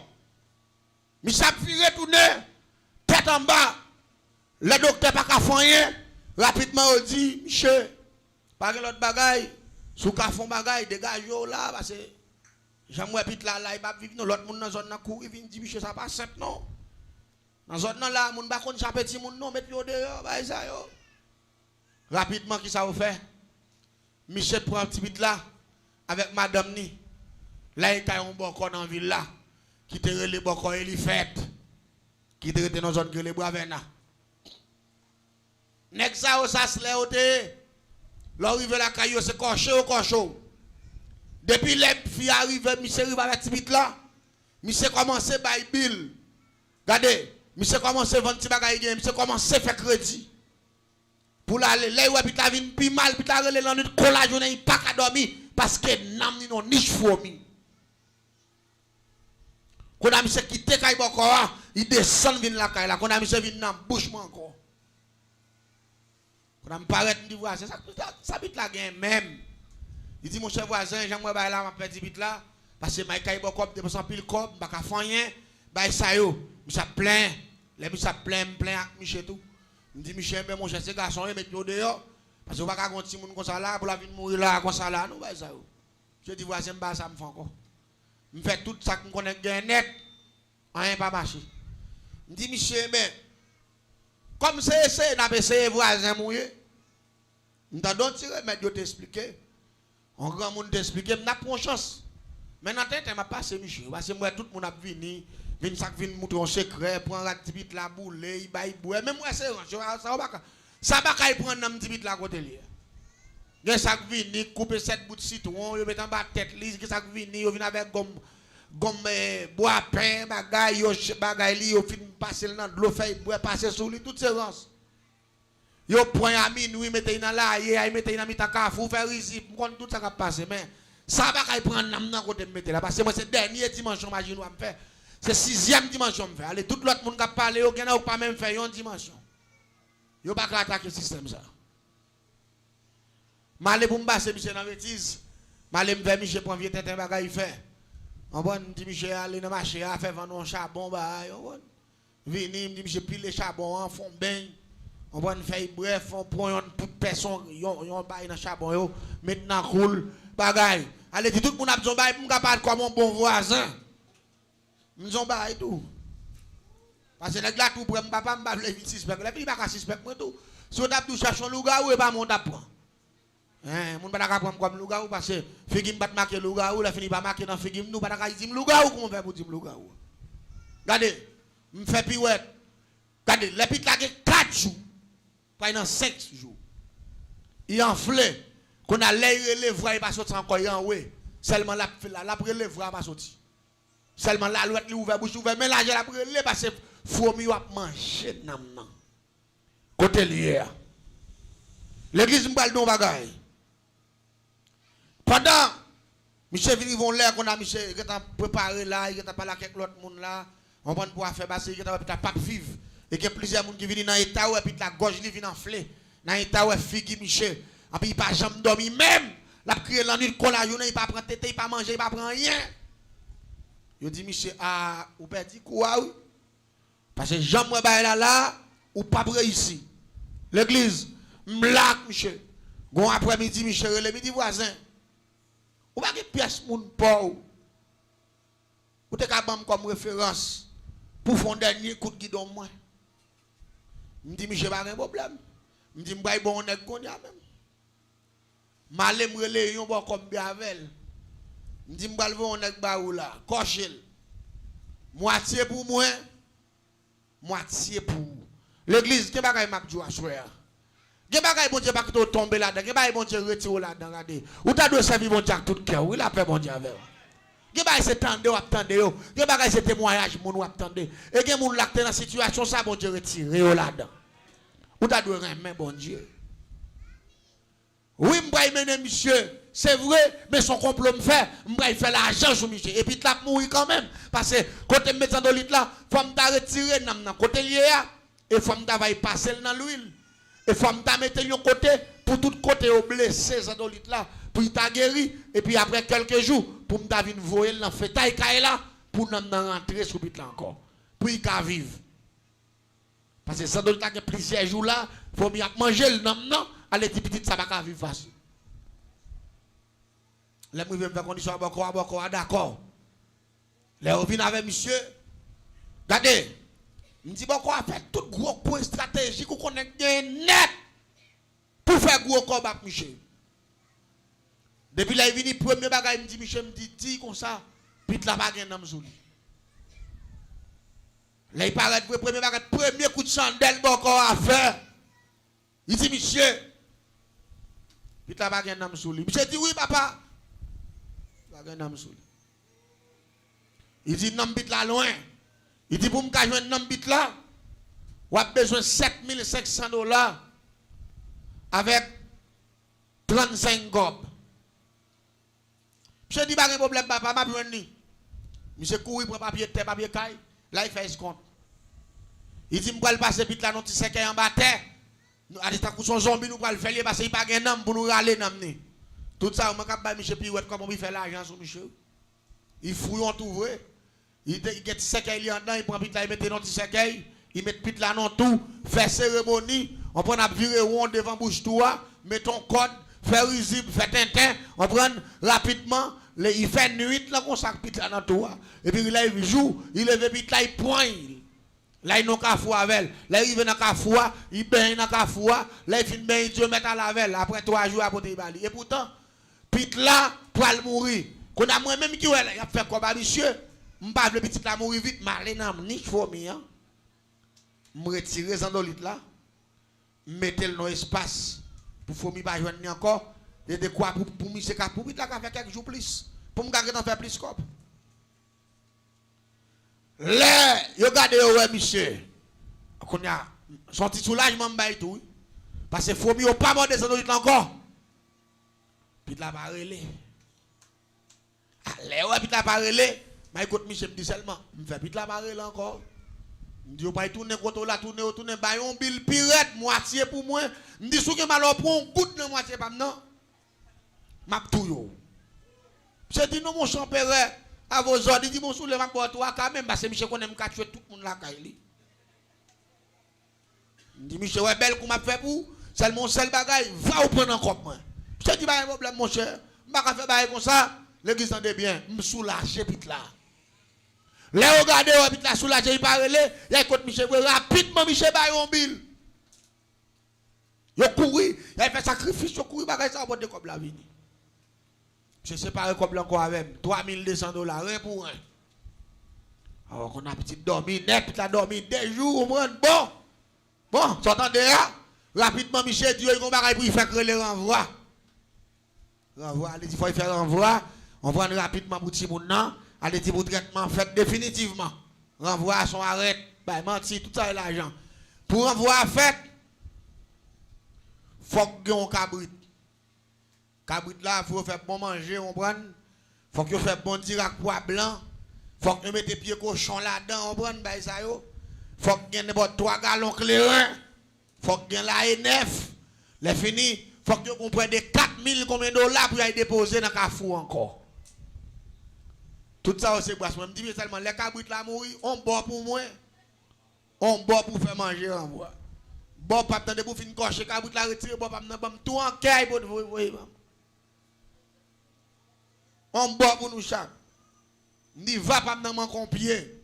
Michel a retourné, tête en bas. Le docteur n'a pas fait rien. Rapidement, il dit, Michel, pas de l'autre bagaille. Si vous faites bagaille, dégagez là, parce que j'aimerais vite là, il va vivre dans l'autre monde dans la zone, il vient dire, Michel, ça pas simple, non. Dans la zone là, il ne va pas connaître petit monde, non, mettez-le dehors, bah, ça, yo. Rapidement, qui ça vous fait? Michel prend un petit bit là, avec madame ni. Là, il y a un bocon dans la ville là, qui te relève bocon et il fait, qui te relève dans la zone que les bravena. Nek ça ou ça se lève, l'arrive la caillou, c'est coché ou cochon. Depuis les filles arrivent, monsieur arrive avec petit là, monsieur commence à bailler bill. Regardez, monsieur commence à vendre petit bagaille, monsieur commence à faire crédit. Pour l'aller, là où il a vu plus mal, puis il a relé dans notre collage, il n'a pas qu'à dormir, parce que n'a ni non niche fourmi. Quand on a monsieur quitté Kaï Bokora, il descend vin la Kaï là, quand on a monsieur vin dans bouchement encore. Quand on me paraît, il dit voisin, ça bit là gain même. Il dit mon cher voisin, j'aimerais bailler là, m'a perdu bit là, parce que ma Kaï Bokora dépense pile cop, pas qu'à faire rien, bailler ça yo, monsieur plein, les monsieur plein avec Michel tout. Je dis Michel, ben mon cher, ces garçons, ils mettent dehors. Parce que vous ne pouvez pas continuer comme ça là, pour la vie de mourir là, comme ça là, nous, bah ça. Je dis, voisin, ça me fait encore. Je fais tout ça que je connais net, rien pas marché. Je dis Michel, ben, comme c'est essayé, n'a pas essayé voisin mourir. Je t'ai donné un remède, je t'expliquer. Un grand monde t'expliquer, je n'ai pas chance. Mais dans la tête, je m'a passé Michel. Parce que moi, tout le monde a venu. Vin sak vin moutrer un secret, prend la petite la boule, il baille boue. Même moi c'est ça va kay prendre nan petite la côté li. Gen sak vini couper 7 bouts de citron, yo met en bas tête li, gen sak vini yo vinn avec gomme bois pain, bagay yo li yo fin passer dans de l'eau fait bois passer sous lui toutes ces rances. Yo point à minuit mettez dans la y mettez dans mitan kafou faire ici, pour tout ça va passer mais ça va kay prendre nan côté mettre là parce que moi c'est dernier dimanche imagine moi me faire. C'est 6e dimension. Allez, tout l'autre monde qui a parlé, il n'y a pas même fait une dimension. Il n'y a pas qu'à attaquer le système. Je vais pour me passer, Michel, dans la bêtise. Je vais faire Michel pour envier tête un bagage, il fait. On va dire, Michel, aller dans le marché, faire vendre un charbon. Venir, me dit, Michel, pile les charbons, en fond bain. On va faire bref, on prend une personne, on va dans le charbon, maintenant cool, bagage. Allez, tout le monde a besoin de parler comme un bon voisin. Nous avons pas tout. Parce que les gars, tout pour mon papa, je vais le suspect. Les filles, je ne suspect pas tout. Si on a tout cherché un loup-garou, et pas mon tapon. On ne peut pas prendre comme loup-garou parce que Figim ne marquer loup-garou, la fini pas marquer dans Figim, nous ne pouvons pas dire loup-garou, comment on fait pour dire loup-garou. Regardez, je me fais pirouette. Regardez, les pites là, 4 jours, pas dans 5 jours. Il enflé, qu'on a l'air relève, il va sortir encore en haut. Seulement la relève, il va sortir. Seulement la l'autre li ouvert bouche ouvert mais là j'ai la brûler parce que fourmi a manger nan nan côté lié l'église m'bal don bagay pendant Michel vini vont l'air qu'on a Michel qui t'a préparé là il t'a parlé avec l'autre monde là on va pouvoir faire passer il t'a pas vivre et que plusieurs monde qui viennent dans état et puis la gorge li vient enfler dans état ouais figue Michel et puis il pas jamais dormi même la crier la nuit collage il pas prendre tête il pas manger il pas prendre rien. Je dis, Michel, ah, ou perdu quoi, oui? Parce que j'aimerais bailler là, ou pas près ici. L'église, m'lak, Michel. Bon après-midi, Michel, le midi voisin. Ou pas que pièce moun pauvre. Ou te capable comme référence pour faire un dernier coup de guidon, moi. Je dis, Michel, pas de problème. Je dis, m'baye bon, on est connu même. Malé m'rele yon bon comme biavel. Je dis, je on est baou là, coché. Moitié pour moi, moitié pour l'église. Qu'est-ce que m'a dit à soir? Qu'est-ce que bon Dieu pas que tomber là-dedans? Qu'est-ce que bon Dieu retire là-dedans? Regardez. Ou t'as dû servir bon Dieu tout cœur. Oui, la paix bon Dieu avec. Qu'est-ce que c'est tendre ou attendre yo? Qu'est-ce que c'est témoignage mon ou attendre? Et que mon là dans situation ça bon Dieu retire là-dedans. Ou t'as dû remettre bon Dieu. Oui, m'bray mener monsieur c'est vrai, mais son complot me fait, il fait l'argent sur Michel. Et puis, il a mouru quand même. Parce que, quand tu mets dans l'île là, il faut me retirer dans côté lié, et il faut me passer dans l'huile. Et il faut me mettre de côté, pour tout côté au blessé dans l'île là, pour il t'a guéri. Et puis, après quelques jours, pour me venir voir dans le fétail là, pour nous rentrer sur l'île là encore. Pour il va vivre. Parce que ça doit être plusieurs jours là, il faut bien manger le nom, non, allez, petit, ça va pas vivre facile. Les gens faire condition d'accord. Les gens viennent avec monsieur. Regardez, je dis bon, quoi faire tout gros point stratégique qu'on connaît net pour faire gros combat avec monsieur. Depuis là, il vient premier bagage, il me dit monsieur, me dit comme ça, puis la bague dans le là, il paraît que le premier coup de chandelle, bon, qu'on a fait. Il dit, monsieur, puis la bague dans le monsieur dit, oui, papa. Il dit, non, bit là loin. Il dit, pour me jouer un non bit là, vous avez besoin de $7,500 avec 35 gobes. Monsieur dit, pas de problème, papa, m'a besoin de monsieur courir pour papier terre, papier caille. Là, il fait ce compte. Il dit, je vais passer bit là, non, tu sais qu'il y a un bataille. À l'état où son zombie, nous allons le faire parce qu'il n'y a pas de nom pour nous râler. Tout ça, on va pas Michel Pirouette, comment il fait l'argent sur Michel. Il fouille, on trouve. Il get sequel en dedans, il prend pit là, il met dans le sequel, il met pit là dans tout, fait cérémonie, on prend à virer rond devant bouche toi, met ton code, fait risible, fait tintin, on prend rapidement, il fait nuit là, on sac pit là dans tout. Et puis là, il joue, il lève pit là, il poigne. Là, il n'a qu'à fouer avec. Là, il vient dans qu'à fouer, il baigne dans qu'à fouer, là, il finit bien, Dieu met à la veille, après 3 jours, après il bali. Et pourtant, pit là, pour aller mourir. Qu'on a moi-même qui a fait comme monsieur, je ne pas le petit là mourir vite, mais je ne faut pas me retirer dans l'île là, mettre le espace pour que je ne pas joindre encore, et de quoi pour me faire quelques jours plus, pour me garder dans faire plus cop. Là, regardez, ouais, monsieur, qu'on a son petit soulagement, tout, parce que faut mieux pas monter dans l'île encore. Puis là, va relais. Allez, ouais, puis là, va relais. Mais écoute, Michel me dit seulement, je fais puis là, va relais encore. Je dis, pas tourner, tourner, bah, on bill pirate, moitié pour moi. Je dis, si je m'en prends un coup de moitié, pas non. Je tout yo. Je dis, non, mon champère, à vos ordres, il dit, mon soulève pour toi, quand même, parce que Michel connaît, je tuer tout le monde là, Kaili. Je dis, Michel, ouais, belle, qu'on m'a fait pour, c'est mon seul bagage, va au prendre encore, moi. Je te dis pas un problème, mon cher. Je ne vais pas faire comme ça. L'église en est bien. Je me soulage, vite là. Là, regardez, vite là, soulage, il parle. Il écoute Michel, rapidement, Michel, il un bill. Il couru, il a fait sacrifice, il couru, il ça va comme la vie. Je sépare comme encore avec $3,200, rien pour rien. Alors qu'on a petit dormi net, puis la dormi 2 jours, bon, tu entendez là? Rapidement, Michel, Dieu, il va pour faire le renvoi. Renvoi, allez, il faut faire renvoi. On prend rapidement pour petit monde. Allez, pour traitement fait définitivement. Renvoi à son arrêt. Bah, menti, tout ça est l'argent. Pour renvoi fait, il faut que un cabrit. Cabrit là, il faut faire bon manger, on prend. Il faut que vous fassiez bon tirac poids blanc. Il faut que vous mettez pieds cochon là-dedans, on prend. Il faut que vous ayez 3 gallons clairin. Il faut que vous ayez la E9. Les fini. Il faut que vous compreniez 4 000 combien de dollars pour y déposer dans le cafou encore. Tout ça c'est pour ça. Je me dis seulement, les cabrites là mourir, on boit pour moi. On boit pour faire manger en bois. Bon, pas de pour finir cocher, cabrite là retirer, bon, pas tout en caille pour vous. On boit pour nous chaque. Ni va pas dans mon compier.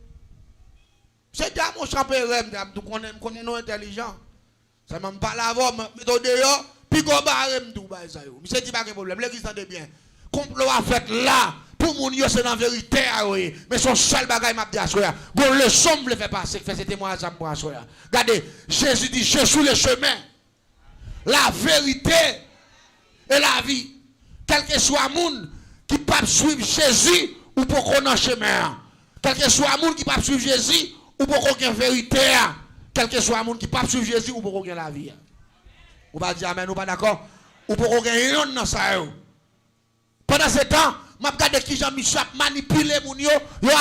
C'est déjà mon champère, je connais nos intelligents. Ça m'a pas la voix, mais dehors. Puis qu'on barre tout ça yo. Monsieur dit pas de problème, l'église entend bien. Complot a fait là pour mon yo c'est la vérité mais son seul bagage m'a dit à soya. Bon le somme le fait passer fait ce témoignage pour à soya. Regardez, Jésus dit je suis le chemin, la vérité et la vie. Quel que soit monde qui pas suivre Jésus ou pour qu'on en chemin. Quel que soit monde qui pas suivre Jésus ou pour qu'on ait vérité. Quel que soit monde qui pas suivre Jésus ou pour qu'on ait la vie. Ou pas dire amen, ou pas d'accord? Ou pour qu'on gagne dans ça. Pendant ce temps, m'a regardé qui Jean-Michel manipulé moun yo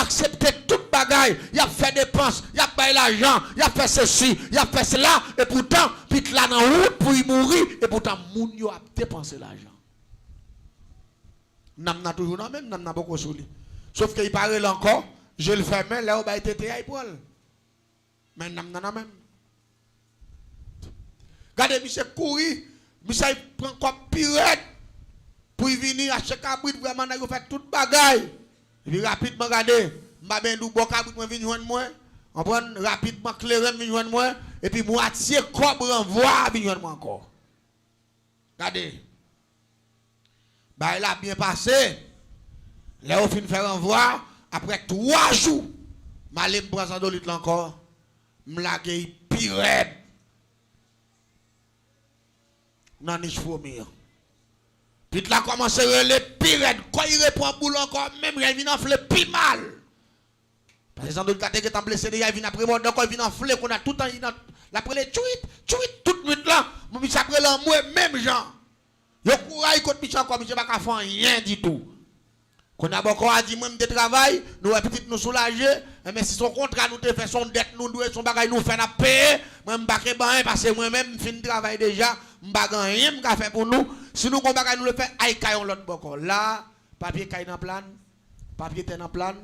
accepté toute bagaille, il a fait dépenses, il a payé l'argent, il a fait ceci, il a fait cela et pourtant puis là dans route pour y mourir et pourtant moun yo a dépensé l'argent. N'a toujours dans même n'a beaucoup souli. Sauf qu'il parle encore, je le fais mais là où ba été pour mais n'a même. Regardez Michel courir, Michel prend comme pirate pour venir à chaque abri vraiment n'a fait toute bagaille. Et puis rapidement regardez, m'a ben dou bon cabri pour venir joindre moi. On prend rapidement clairem venir joindre moi et puis moitié cobre renvoi venir joindre moi encore. Regardez. Bah il a bien passé. Là au fin faire renvoi après 3 jours, m'aller me prendre 100 litres encore. M'laguer pirate. Non ni fourmi. Puis là commence à les pires quand il répond boule encore même il vient enfler plus mal. Par exemple le caté qui est blessé il vient après moi donc il vient enfler qu'on a tout temps il après les tweet toute nuit là mon monsieur après l'amour même gens. Yo courage contre monsieur encore monsieur pas faire rien du tout. Qu'on a beaucoup à dire même de travail nous petit nous soulager mais si son contrat nous te fait son dette nous doit son bagage nous fait na payer moi m'pa ke ban parce que moi même fin travail déjà m'pa rien m'ka fait pour nous si nous bagage nous le fait ay kayon l'autre boko là papier kay dans plan papier ten dans plan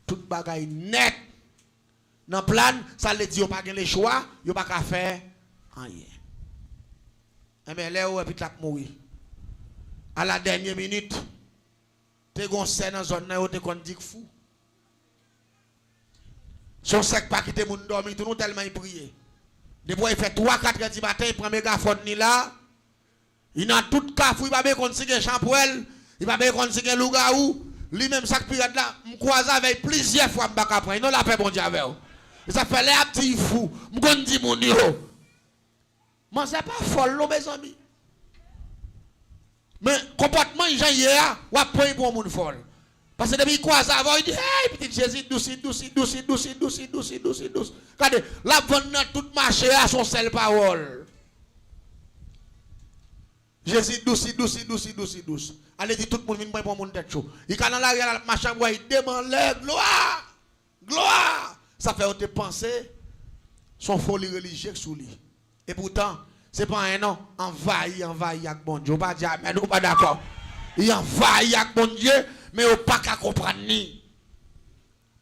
tout bagage net dans plan ça veut dire yo pas le choix yo pas ka faire rien mais là ou puis la mourir à la dernière minute te gon scène dans zone là te kon dik fou son sec pas quitter moun dormi tout nous tellement il prier depuis il fait 3-4 heures du matin il prend mégaphone ni là il dans tout cafou il va bien conseiller champoel il va bien conseiller lougaou lui même sac pirate là me croise avec plusieurs fois m'pa après non la paix bon Dieu avec ça fait les petit fou m'gon di moun yo moi c'est pas folle mes amis. Mais comportement gens hier ou après pour moun folle parce que depuis quoi ça va il dit hey petit Jésus douce regardez la vendre dans tout marché à son seule parole Jésus douce allez dit tout le monde vient pour mon tête chaud il quand dans la marché il demande gloire ça fait te penser son folie religieuse sous lui et pourtant c'est pas un nom, envahi avec bon Dieu. Pas dire, mais nous pas d'accord. Il envahi avec bon Dieu, mais on pas qu'à comprendre ni.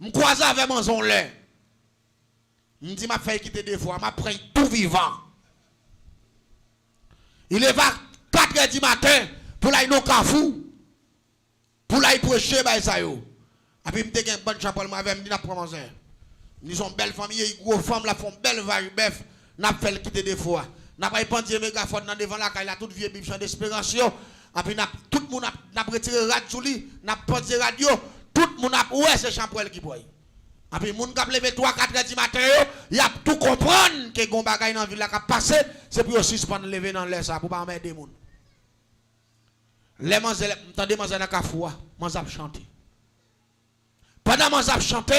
Je croise avec mon son lait. Je dis, ma fait quitter des fois, je prends tout vivant. Il est 4 heures du matin pour aller au Carrefour, pour aller prêcher, bah ça yo. Et puis, je me dis, une bonne chapelle, je me dis, je prends mon son. Ils sont belles familles, ils gros femmes, la font belle vache, bœuf, je fait quitter des fois. N'a pas pendu mégaphone devant la caille, toute vieille bible d'espérance. Et puis tout le monde n'a retiré radio, n'a pendu radio, tout le monde a ouais c'est champoel qui boit. Et puis moun k'ap levé 3-4 heures du matin, il a tout comprendre que gon bagay dans ville la k'ap passer, c'est pour suspendre lever dans l'air ça pour pas emmerder moun. Les manzel, m'tendez manzel dans kafou, manzap chanter. Pendant manzap chanter,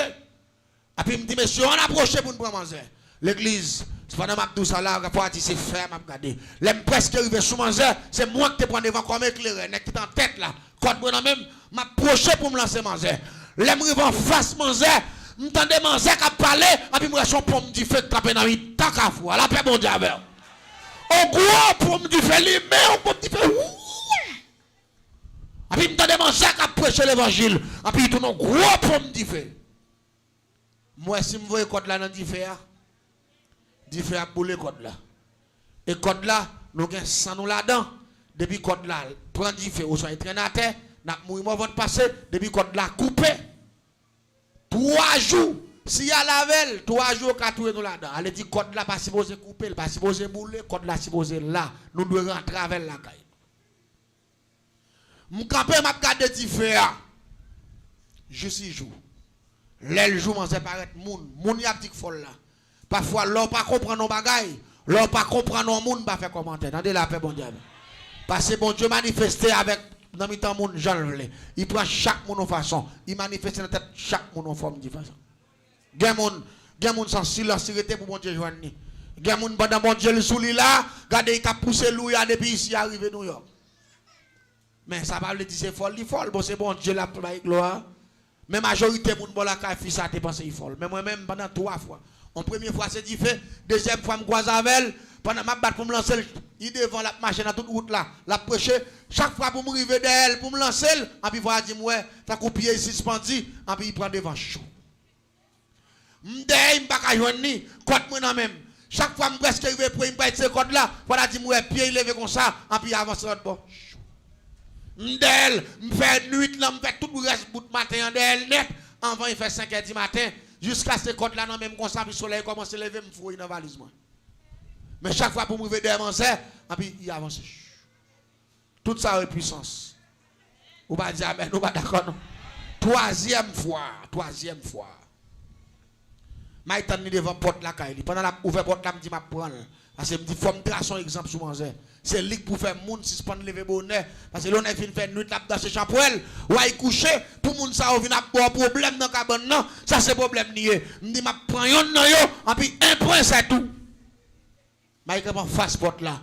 et puis me dit monsieur on approche pour nous prendre manzel. L'église c'est pendant m'a tout ça là pour dire c'est frère m'a regarder l'aime presque arrivé sous manger c'est moi qui te prends devant comme éclairé nek qui en tête là quand moi même m'a proché pour me lancer manger l'aime arrivé en face manger m'entendez manger qui parler et puis moi son pomme du feu taper dans mi tant qu'à fou la paix bon Dieu avec au gros pomme du feu lui mais on pomme du feu et puis m'entendez manger qui prêcher l'évangile et puis tout non gros pomme du feu moi si me voyez code là dans du feu dit fait bouler code là et code là nous gain sans nous là-dedans depuis code là prend dit fait ou soit entraînateur n'a mourir votre passé depuis code là coupé 3 jours si à lavel 3 jours qu'a tout nous là-dedans allez dit code là pas supposé couper pas supposé bouler code là supposé là nous devons rentrer avec la caille m'camper m'a garder dit fait je suis jour l'aile jour m'en séparer moun y a dit folle là. Parfois, l'on pas comprendre nos bagailles, l'on pas comprendre nos monde, pas faire commentaire. Attendez la paix, bon Dieu. Parce que bon Dieu manifesté avec dans mi temps monde Jean le. Il prend chaque monde en façon, il manifeste dans tête chaque monde en forme de façon. Gen monde sans silencité pour bon Dieu joindre. Gen monde pendant bon Dieu le souli là, regardez il a poussé louia depuis ici arrivé New York. Mais ça va le dire c'est folle, il folle. Bon, c'est bon, Dieu l'a pris gloire. Mais majorité de la café, ça te pense il folle. Mais moi-même, pendant 3 fois. En première fois, c'est différent. Deuxième fois, je me croise avec elle. Pendant ma batte pour me lancer, il devant la machine à toute route là. La prêcher. Chaque fois pour me arriver d'elle, pour me lancer, et puis voilà, dit ouais, t'as coupé suspendu, et puis il prend devant chaud. M'dé, m'pas qu'à joindre ni, code moi non même. Chaque fois, m'presque arrivé pour m'pas ce code là, voilà, dit ouais, pied levé comme ça, et puis avance l'autre bon. M'del, m'fait nuit là, m'fait tout le reste bout de matin d'elle net, avant il fait 5h du matin, jusqu'à ce code là non même comme ça, puis le soleil commence à lever, m'fouille dans la valise moi. Mais chaque fois pour m'arriver devant ça, et puis il avance. Tout ça est puissance. Ou pas dire amen, ou pas d'accord non. Troisième fois. Maïtan ni devant porte la caille. Pendant la ouvert porte là, me dit m'a prendre. Parce que me dit faut me tracer un exemple sur moi. C'est lui pour faire monde suspendre lever bonheur parce que l'on a fin faire nuit là dans ce champouel ou ay coucher pour monde ça vient avoir problème dans cabane non, ça c'est problème nié. Me dit m'a prend yon nan yo et puis un point c'est tout. Maïtan face porte là.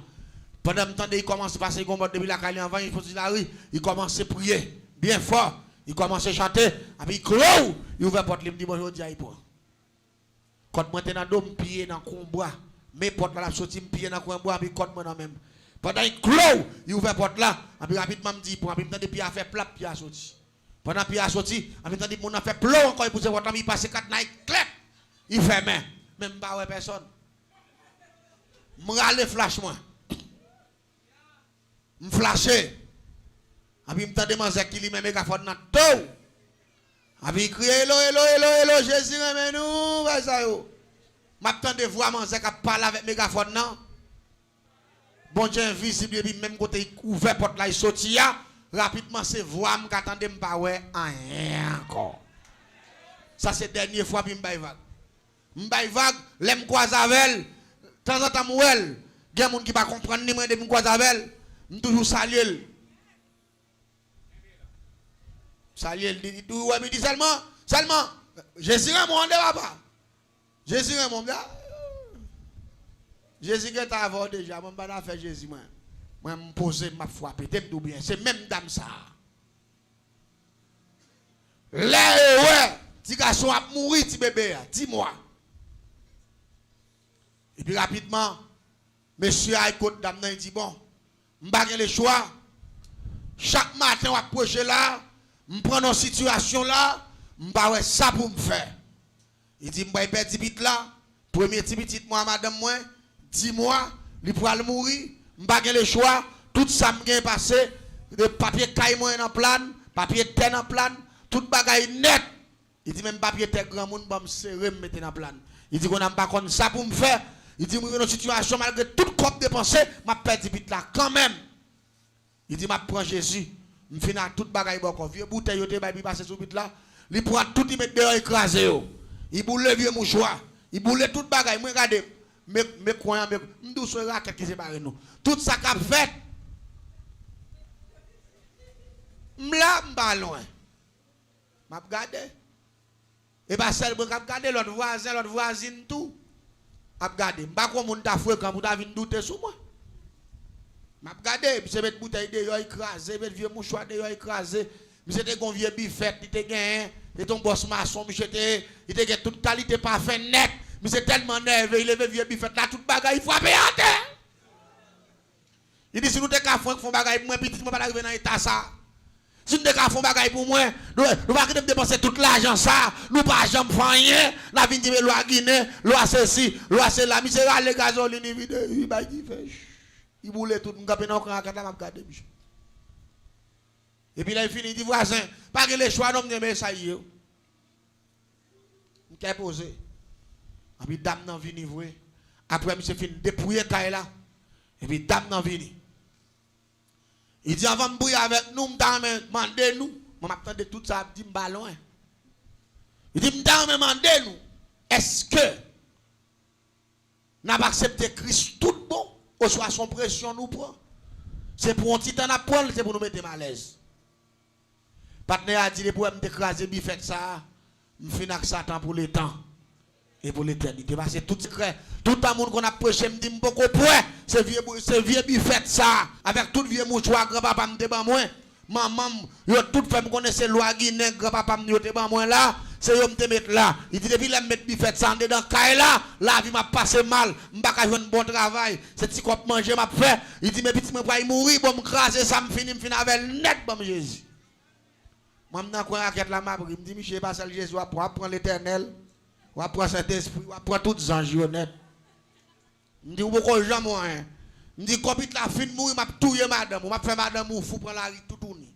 Pendant le temps il commence à passer depuis la caille avant il faut dire la rue, il commence à prier bien fort, il commence à chanter et puis il clôt, il ouvre porte, il me dit bonjour Dieu pour. Quand moi t'es dans dôme pied dans combat, mes portes là sorti pied dans combat puis quand moi dans même. Pendant il clôt, il ouvre porte là, et puis rapidement me dit pour puis depuis a fait plat puis a sorti. Pendant puis a sorti, et puis mon a fait plomb encore il pousse votre il passe 4 night clap. Il fait main, même pas ouais personne. M'rale flash moi. M'flasher. Et puis m'tande manger qui lui met mégaphone dans tout. Et puis il crie hello Jésus remets nous va ça yo. M'attendez voir manger qui parle avec mégaphone non. Bon Dieu invisible et puis même côté il ouvert porte là il sorti rapidement c'est voix m'attendez m'pas ouais rien encore. Ça c'est dernière fois puis m'bay vague, l'aime croise avec elle. Temps en temps m'ouel, gen moun qui pas comprendre ni moi de m'croise avec elle. Toujours saluer. Saluer dit tout ouais me dit seulement Jésus est mon papa. Jésus est mon gars. Jésus est avant déjà, moi pas faire Jésus moi. Moi me poser m'a frapper, t'es tout bien, c'est même dame ça. Là ouais, petit garçon a mourir petit bébé, dis-moi. Et puis rapidement monsieur a écouté dame il dit bon, m'pa gen le choix. Chaque matin on approche là, m'prend une situation là, m'pa ouais ça pour me faire. Il dit m'pa perdre petit là, premier petit moi madame moi, 10 mois, il pourra mourir, m'pa gen le choix, tout ça m'gain passé, de papier caille moi en plan, papier terre en plan, tout bagaille net. Il dit même papier terre grand monde va me serrer me mettre en plan. Il dit qu'on n'a pas comme ça pour me faire. Il dit, moi, dans une situation, malgré toute coupe dépensée, m'a perdu vite là, quand même. Il dit, m'a prend Jésus, me finis à toute bagaille, bon, vieux bouteille, il va passer sur vite là. Il prend tout, il met dehors écrasé. Il boule le vieux mouchoir. Il boule toute bagaille. Moi, regardez, mes croyants, mes douce raquette qui sépare nous. Tout ça qu'a fait. M'la, m'ba loin. M'a regardé. Et pas seul, m'a regardé l'autre voisin, l'autre voisine, tout. M'a regardé, m'pa quoi moun ta foué quand vous t'avez douter sur moi. M'a regardé, monsieur mettre bouteille dehors écrasé, mettre vieux mouchoir dehors écrasé. Monsieur te gon vieux bifette, il te gagne, et ton boss maçon, monsieur il te gagne toute qualité parfait net. Monsieur tellement nerveux, il lève vieux bifette là toute bagaille, il frappe à terre. Il dit si nous te ka font bagaille moi petit moi pas arriver dans état ça. Si nous te ka font bagaille pour moi, nous pas dépenser tout l'argent ça, nous pas jamais faire rien, la vinn dire loi Guinée, loi ceci, loi cela, monsieur rale gasoline vide, il ba dit fait. Il boule tout, nous capé dans quand là m'a regarder monsieur. Et puis là il finit il dit voisin, pas que les choix non mais ça y est. On qu'est posé. Et puis dame nan vini voué. Après monsieur fin dépouiller taille là. Et puis dame nan vini. Il dit avant de bouiller avec nous, demandez nous. Moi m'attendais tout ça, dit ballon. Il dit demandez nous. Est-ce que n'a pas accepté Christ tout bon ou soit son pression nous prend? C'est pour un petit temps à prendre, c'est pour nous mettre mal à l'aise. Partenaire a dit pour me écraser bifette ça, me finir avec Satan pour le temps et pour l'éternité. Parce que tout secret, tout le monde qu'on a prêché me dit beaucoup point, c'est vieux bifette ça avec tout vieux mouchoir grand papa me débat moi. maman, yo tout fait me connaissait loi Guinée, grand-papa me yote ban moi là, c'est yo me te mettre là. Il dit depuis la mettre bifette ça dedans caille là, la vie m'a passé mal, m'pa ka joindre bon travail, c'est petit cop manger m'a fait. Il dit mais petit moi pas mourir, bon me craser ça me fin avec net bon Jésus. Moi m'nan quoi raquette la m'a me dit monsieur pas seul Jésus va prendre l'Éternel, va prendre Saint-Esprit, va prendre tous les anges honnêtes. Me dit ou beaucoup jamais moi. Je dis, quand la fin de mourir, je touye madame. Je fais madame ou fou prendre la rue tout tourner.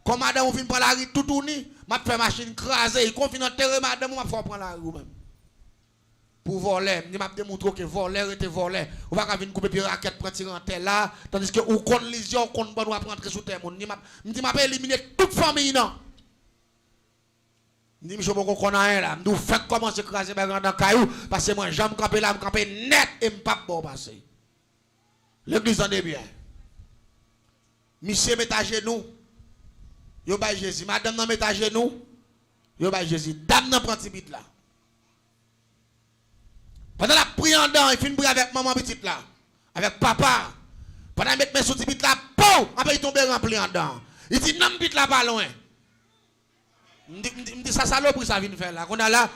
Quand madame ou fin prendre la rue tout tourner, je fais machine crasée. Il confie dans terre madame, je fais prendre la rue même. Pour voler, je vais démontrer que voler était volé. On va venir couper puis raquette pour tirer en terre là. Tandis que ou qu'on lise, ou qu'on bon, on va rentrer sous terre. Je dis, je vais éliminer toute famille. Non. Je dis, je ne connais rien là. Je fais commencer à craser dans le caillou. Parce que moi, je me camper là, je me camper net et je ne pas bon passer. L'église en est bien. Monsieur met à genoux. Yo ba Jésus. Madame nan met à genoux. Yo ba Jésus. Dame nan prend petit là. Pendant la prière en dedans, il finit prier avec maman petite là. Avec papa. Pendant mettre mes sous petit là, pou, après il tombe rempli en dedans. Il dit non petit là pas loin. Me dit ça saloperie ça vient faire là. Qu'on a là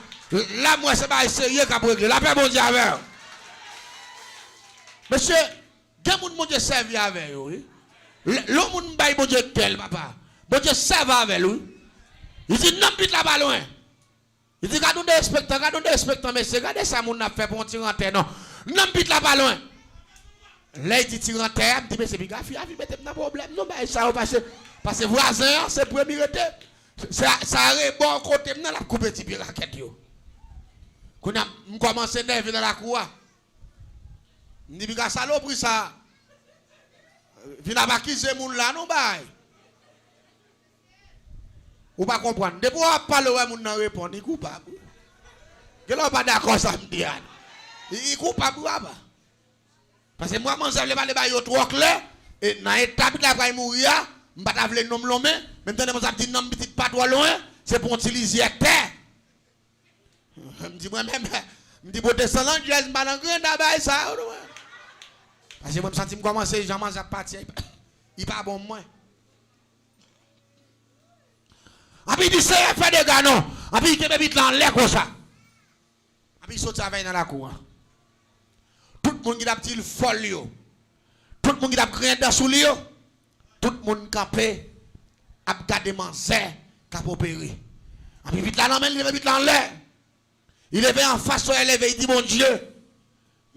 moi c'est pas sérieux qu'a pour régler. La paix bon Dieu avec. Monsieur Gen moun Dieu servi avec lui. L'homme moun bay bon Dieu tel papa. Bon Dieu servi avec lui. Il dit non pite là pas loin. Il dit regardez des respectants mais c'est regardez ça moun a fait pour tirer en terre non. Non pite là pas loin. Là il dit tirer en terre, dit mais c'est biga fi mettez dans problème non bah ça parce que voisin c'est premier été. Ça bon côté dans la couper petit raquette yo. Qu'on a commencé nerve dans la cour. Ni biga saloperie ça. Vina pas qui c'est moun là non bay. Ou pas comprendre. Depuis on parle ouais moun nan répondre, il coupable. Quel pas d'accord ça me dit. Il coupable pas. Parce que moi je pas les bay yo trop clair et dans étape là va mourir, m'pa ta vle nom lomé, même temps moi dit nom petit pas trop loin, c'est pour utiliser terre. Me dit moi même me dit pour descendre l'angèle m'pa dans grand dabay ça. Parce que moi, je me sens commencer, j'en mange à partir. Il pas bon moi. Après, il dit, c'est fait des gars, non. Après, il te met là en l'air comme ça. Après, il saute dans la cour. Tout le monde qui a petit folle. Tout le monde qui a rien dans sous lui. Tout le monde campé. A gardé manzé. Qui a opéré. Après, vite là, non, mais il est vite là en l'air. Il est en face, il dit, mon Dieu.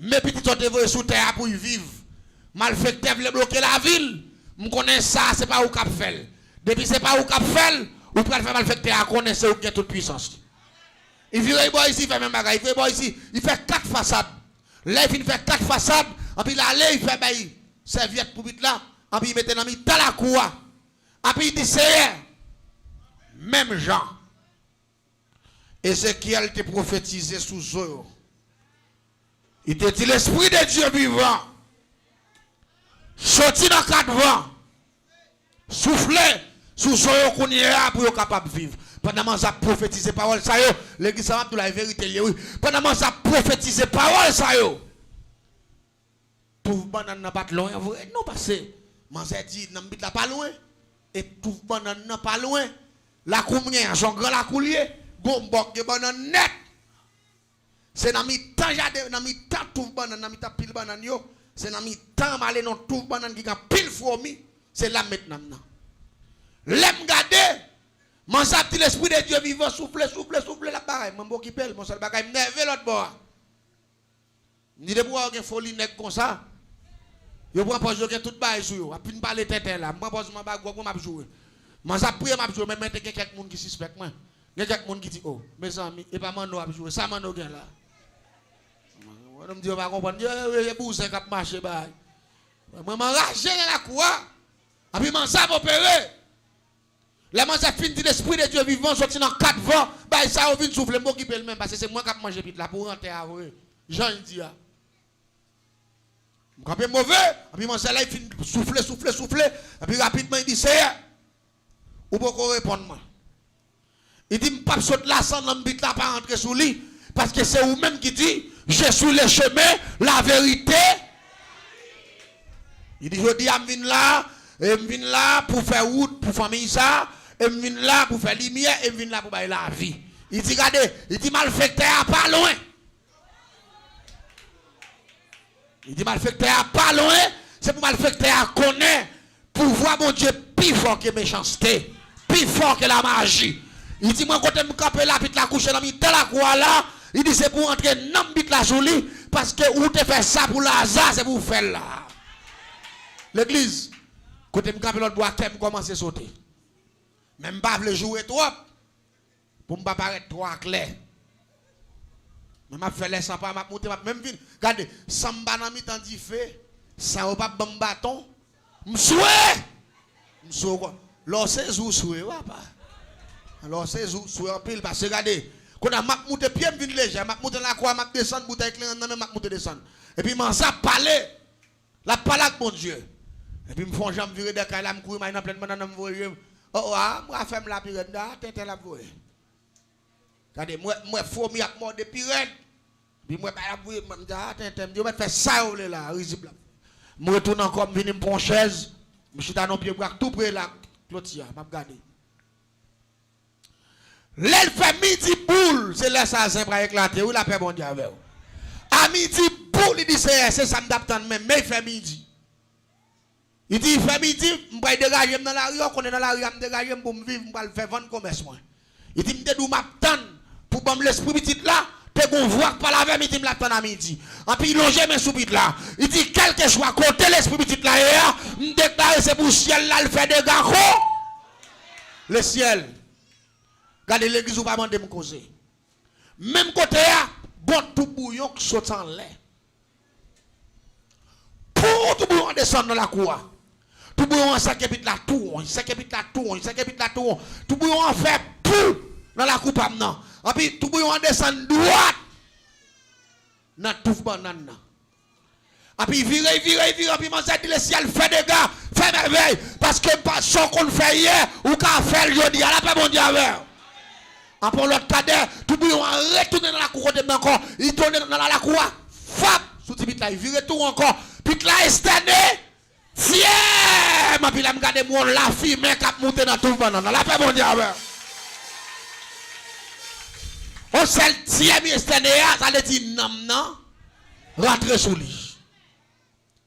Mes petits sont dévoués sous terre pour y vivre. Malfecteur veut bloquer la ville. Je connais ça, c'est pas où cap fait. Depuis c'est pas où cap fait, ou peut faire malfecteur à connaître où qui toute puissance. Il vient ici, il fait même bagaille, il fait ici, il fait 4 façades. Là il fait 4 façades, et puis là il fait bail serviette pour vite là, et puis il met dans la cour. Et puis il dit c'est même Jean. Ézéchiel te prophétisé sous eux. Il te dit l'esprit de Dieu vivant. Sorti dans 4 vents. Soufflez sous eux qu'on y est pour être capable de vivre. Pendant que ça prophétise parole ça yo, l'église ça va la vérité oui. Pendant que ça prophétise parole ça yo. Tout banane n'a pas loin vrai non parce que manzé dit n'a pas loin et tout banane n'a pas loin. La combien son grand la coulier, gombok de banane net. C'est dans mi temps jardin dans mi temps tout banane dans mi temps pile banane yo. C'est dans mi temps malé non tout banane qui a pile fourmi, c'est là maintenant. L'aime garder. Mon sapti l'esprit de Dieu vivant souffle la bagaille, mon beau qui pèle, mon seul bagaille nerveux l'autre bord. Ni de boire une folie nèg comme ça. Yo prend pas jouer tout bail sur yo, a puis parler tête là, moi pose mon bagaille m'a jouer. Mon sap prier m'a jouer même quelques monde qui suspect moi. Il y a quelques monde qui dit oh, mes amis, et pas mano a jouer, ça mano gain là. On me dit on va comprendre, il bouge cap marcher bail. Moi m'enrager dans la cour. A puis mon sap opérer. Les gens ont fini l'esprit de Dieu vivant, sorti dans 4 vents, bah ça vient souffler, moi qui peux le même, parce que c'est moi qui ai mangé vite là pour rentrer à vous. Jean il dit, quand c'est mauvais, et puis mon salaire il finit souffler, et puis rapidement il dit, c'est, ou pourquoi répondre moi? Il dit, je ne peux pas sauter là sans l'ambit là, pas rentrer sous lui, parce que c'est vous-même qui dit, je suis le chemin, la vérité. Il dit, je dis à là, Et je viens là pour faire route, pour famille ça. Et je viens là pour faire lumière. Et je viens là pour faire la vie. Il dit, regardez, il dit malfecteur pas loin. Il dit malfecteur pas loin. C'est pour malfecteur connaître pouvoir mon Dieu plus fort que méchanceté, plus fort que la magie. Il dit, moi, quand je me campe là, puis la couche dans la croix là, il dit, c'est pour entrer dans le la jolie, parce que où te fait ça pour l'hasard, c'est pour faire là. L'église, quand je me campe l'autre bois, je commence à sauter. Même pas le jouer trop, pour ne pas paraître trop clair. Mais je fais les sympas, je monte, même vine. Regardez, samba dans mi temps dit fait, ça va pas bon bâton. M'soué. M'soué. Lorsque vous soué, papa. Alors c'est soué en pile parce que regardez, quand on a monté pied, me vient léger, m'a monté la croix, m'a descendre bouteille clé dans m'a monté descendre. Et puis m'en ça parler. La parole avec mon Dieu. Et puis me font jambe virer des cailles là, me courir dans plein madame me voyer. Oh ah, moi femme la pirate là, tête la voyer. Regardez, moi faut m'y a mort de pirate. Puis moi pas la voyer, me dit ah tête me dit on faire ça là, risible. Je retourne encore, je viens me prendre chaise. Je suis dans nos pieds, tout près là, Clotia, m'a regardé. L'elle fait midi boule, c'est là ça c'est pour éclater, ou la paix bon Dieu avec vous. À midi boule, il dit c'est ça me d'attendre même, mais il fait midi. Il dit il fait midi, je vais dégager dans la rue, on est dans la rue, je vais dégager pour me vivre, je vais faire vendre commerce moi. Il dit je vais m'attendre pour me l'esprit petit là. Te bon voir par la veille, il me l'attend à midi. En puis il longe mes soubites là. Il dit quel que soit côté l'esprit petit là, me déclare c'est pour le ciel là, il fait des gars. Le ciel. Regardez l'église où pas demander me causer. Même côté là, bon tout bouillon qui saute en l'air. Pour tout bouillon descend dans la cour. Tout bouillon en 5 épîtres la tour, 5 épîtres la tour, 5 épîtres la tour. Tout bouillon en fait pour dans la coupe maintenant. Et puis tout bouillon descend droite dans tout banane. Et puis vire, puis mon dit le ciel fait des gars, fait merveille. Parce que ce qu'on fait hier, ou qu'on fait aujourd'hui, à la paix mon Dieu avec. Et pour l'autre cadet, tout bouillon retourne dans la cour de encore, il tourne dans la cour, fap, sous petit là, il vire tout encore. Puis là, externé, fier, puis là, me garde moi la fille, mais qui a monté dans tout banane, à la paix mon Dieu avec. On s'est tiré, ça veut dire non, rentre sous lui.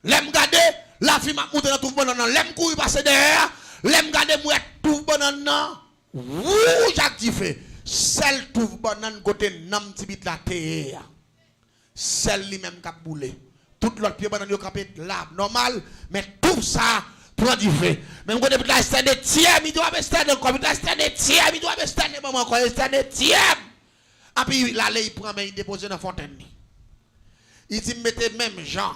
L'aime garder, la fille m'a monté dans tout le monde, l'aime courir passer derrière, l'aime garder, moi tout le monde, rouge activé. Celle tout le monde côté nam tibit la terre. Celle lui-même qui a boulé. Tout l'autre pied banane yo campé là, normal, mais tout ça prend du fait. Même côté la stade tiers, il doit stade comme la stade tiers, il doit stade maman encore stade tiers. Et puis là, il prend, mais il dépose dans la fontaine. Il dit, mettez même Jean,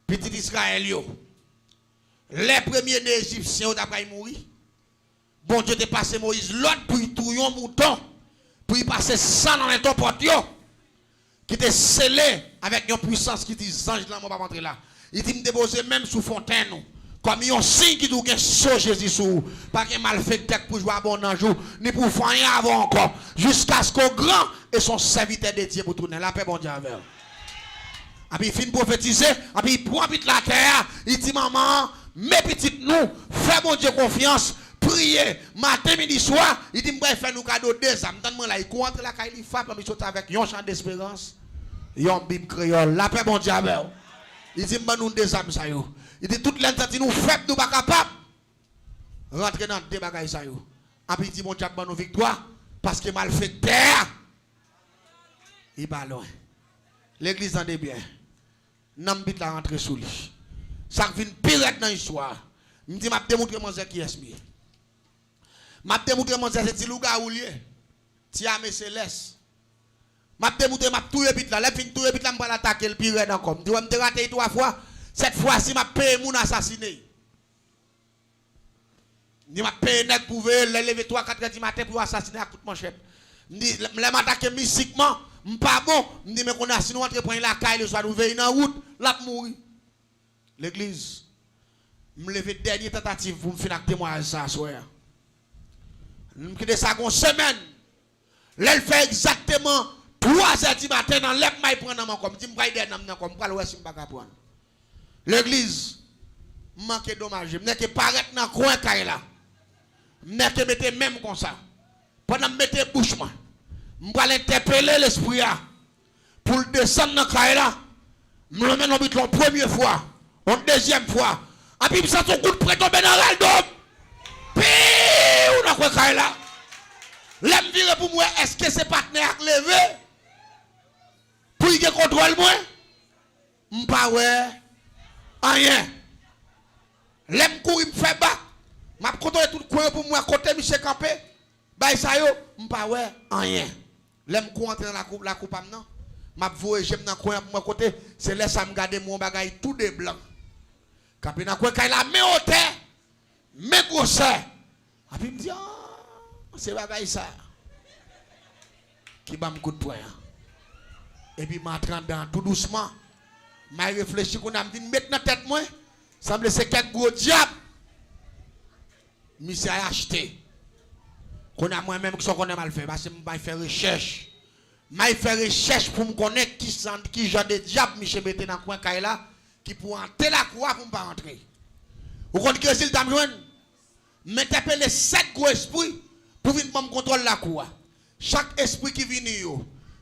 petit Israël, les premiers Égyptiens, d'après mourir. Bon Dieu, te passé Moïse, l'autre pour y touiller un mouton, pour y passer sang dans les ton porte, qui était scellé avec une puissance qui dit, ange là, on va pas rentrer là. Il dit, me déposer même sous fontaine. Comme un signe qui doit sauver Jésus sous, pas qu'un malfaiteur pour jouer à bon jour, ni pour faire rien avant encore, jusqu'à ce qu'au grand et son serviteur de Dieu pour tourner la paix bon Dieu avec. Et puis il finit prophétiser, et puis il prend vite la terre, il dit maman, mes petites nous, fais mon Dieu confiance, priez, matin, midi, soir, il dit m'bra faire nous cadeau des âmes, donne-moi là, il contre la caille, il frappe, il saute avec un chant d'espérance, un bible créole, la paix bon Dieu avec. Il dit m'ba nous des âmes ça yo. Il dit toute l'entité nous faible nous pas capable rentrer dans des bagages ça yo. Et puis il dit mon Dieu ba nous victoire parce que mal fait terre. Il va loin. L'église en est bien. N'am bit la rentrer sous lui. Ça vient pire dans l'histoire. Me dit m'a démontrer mon Zé qui est mieux. M'a démontrer mon Zé c'est ti louga ou lié. Ti ame céleste. M'a démontrer m'a tout bit là, les fin tout bit là m'pa l'attaquer le pire encore. Me dit me raté 3 fois. Cette fois-ci, m'a payé mon assassiné. Je m'a payé net pour lever 3-4 du matin pour assassiner à toute manchette. Je dis, je m'attaque mystiquement, je ne pas bon. Je dis, mais qu'on a sinon entre prendre la caille le soir, nous veillons dans la route, là mourir. L'église, je me lève dernière tentative pour me faire un témoignage ça, soir. Je me quitte ça une semaine. Elle fait exactement 3h du matin dans l'EP, je prends dans mon comme, je me prends dans mon comme, je ne sais pas si je prendre. L'église, manque dommage. M'nè que paraître dans coin kay là. M'nè que mettez même comme ça. Pendant mettez bouche moi. M'va l'interpeller l'esprit pour le descendre dans kay là. M'le mène en première fois, en deuxième fois. Et puis ça son coup de près tomber dans le dôme. Puis on a quoi kay là. L'aime vire pour moi, est-ce que c'est partenaire levé pour y contrôle moi? M'pas ouais rien. L'aime courir me fait bac. M'a contrôler tout coin pour moi côté monsieur campé. Bay ça yo, m'pas ouais rien. L'aime courir entrer dans la coupe non. M'a voyer j'aime dans coin pour moi côté, c'est laisse ça me garder mon bagage tout de blanc. Campé dans coin kay la main au terre. Mais grosseur. Et puis me dit c'est bagage ça qui m'a un coup de poing. Et puis m'entrant dans tout doucement. M'a réfléchi qu'on a dit mettre dans tête moi. Ça me laisse quelques gros diable. Monsieur a acheté. Qu'on a moi-même qui sont qu'on a mal fait parce que m'a fait recherche. M'a fait recherche pour me connaître qui genre de diable monsieur mettait dans coin kay là qui pour entrer la croix pour pas entrer. Vous connaissez que s'il t'a joindre m'interpeller 7 gros esprits pour venir me contrôler la cour. Chaque esprit qui vient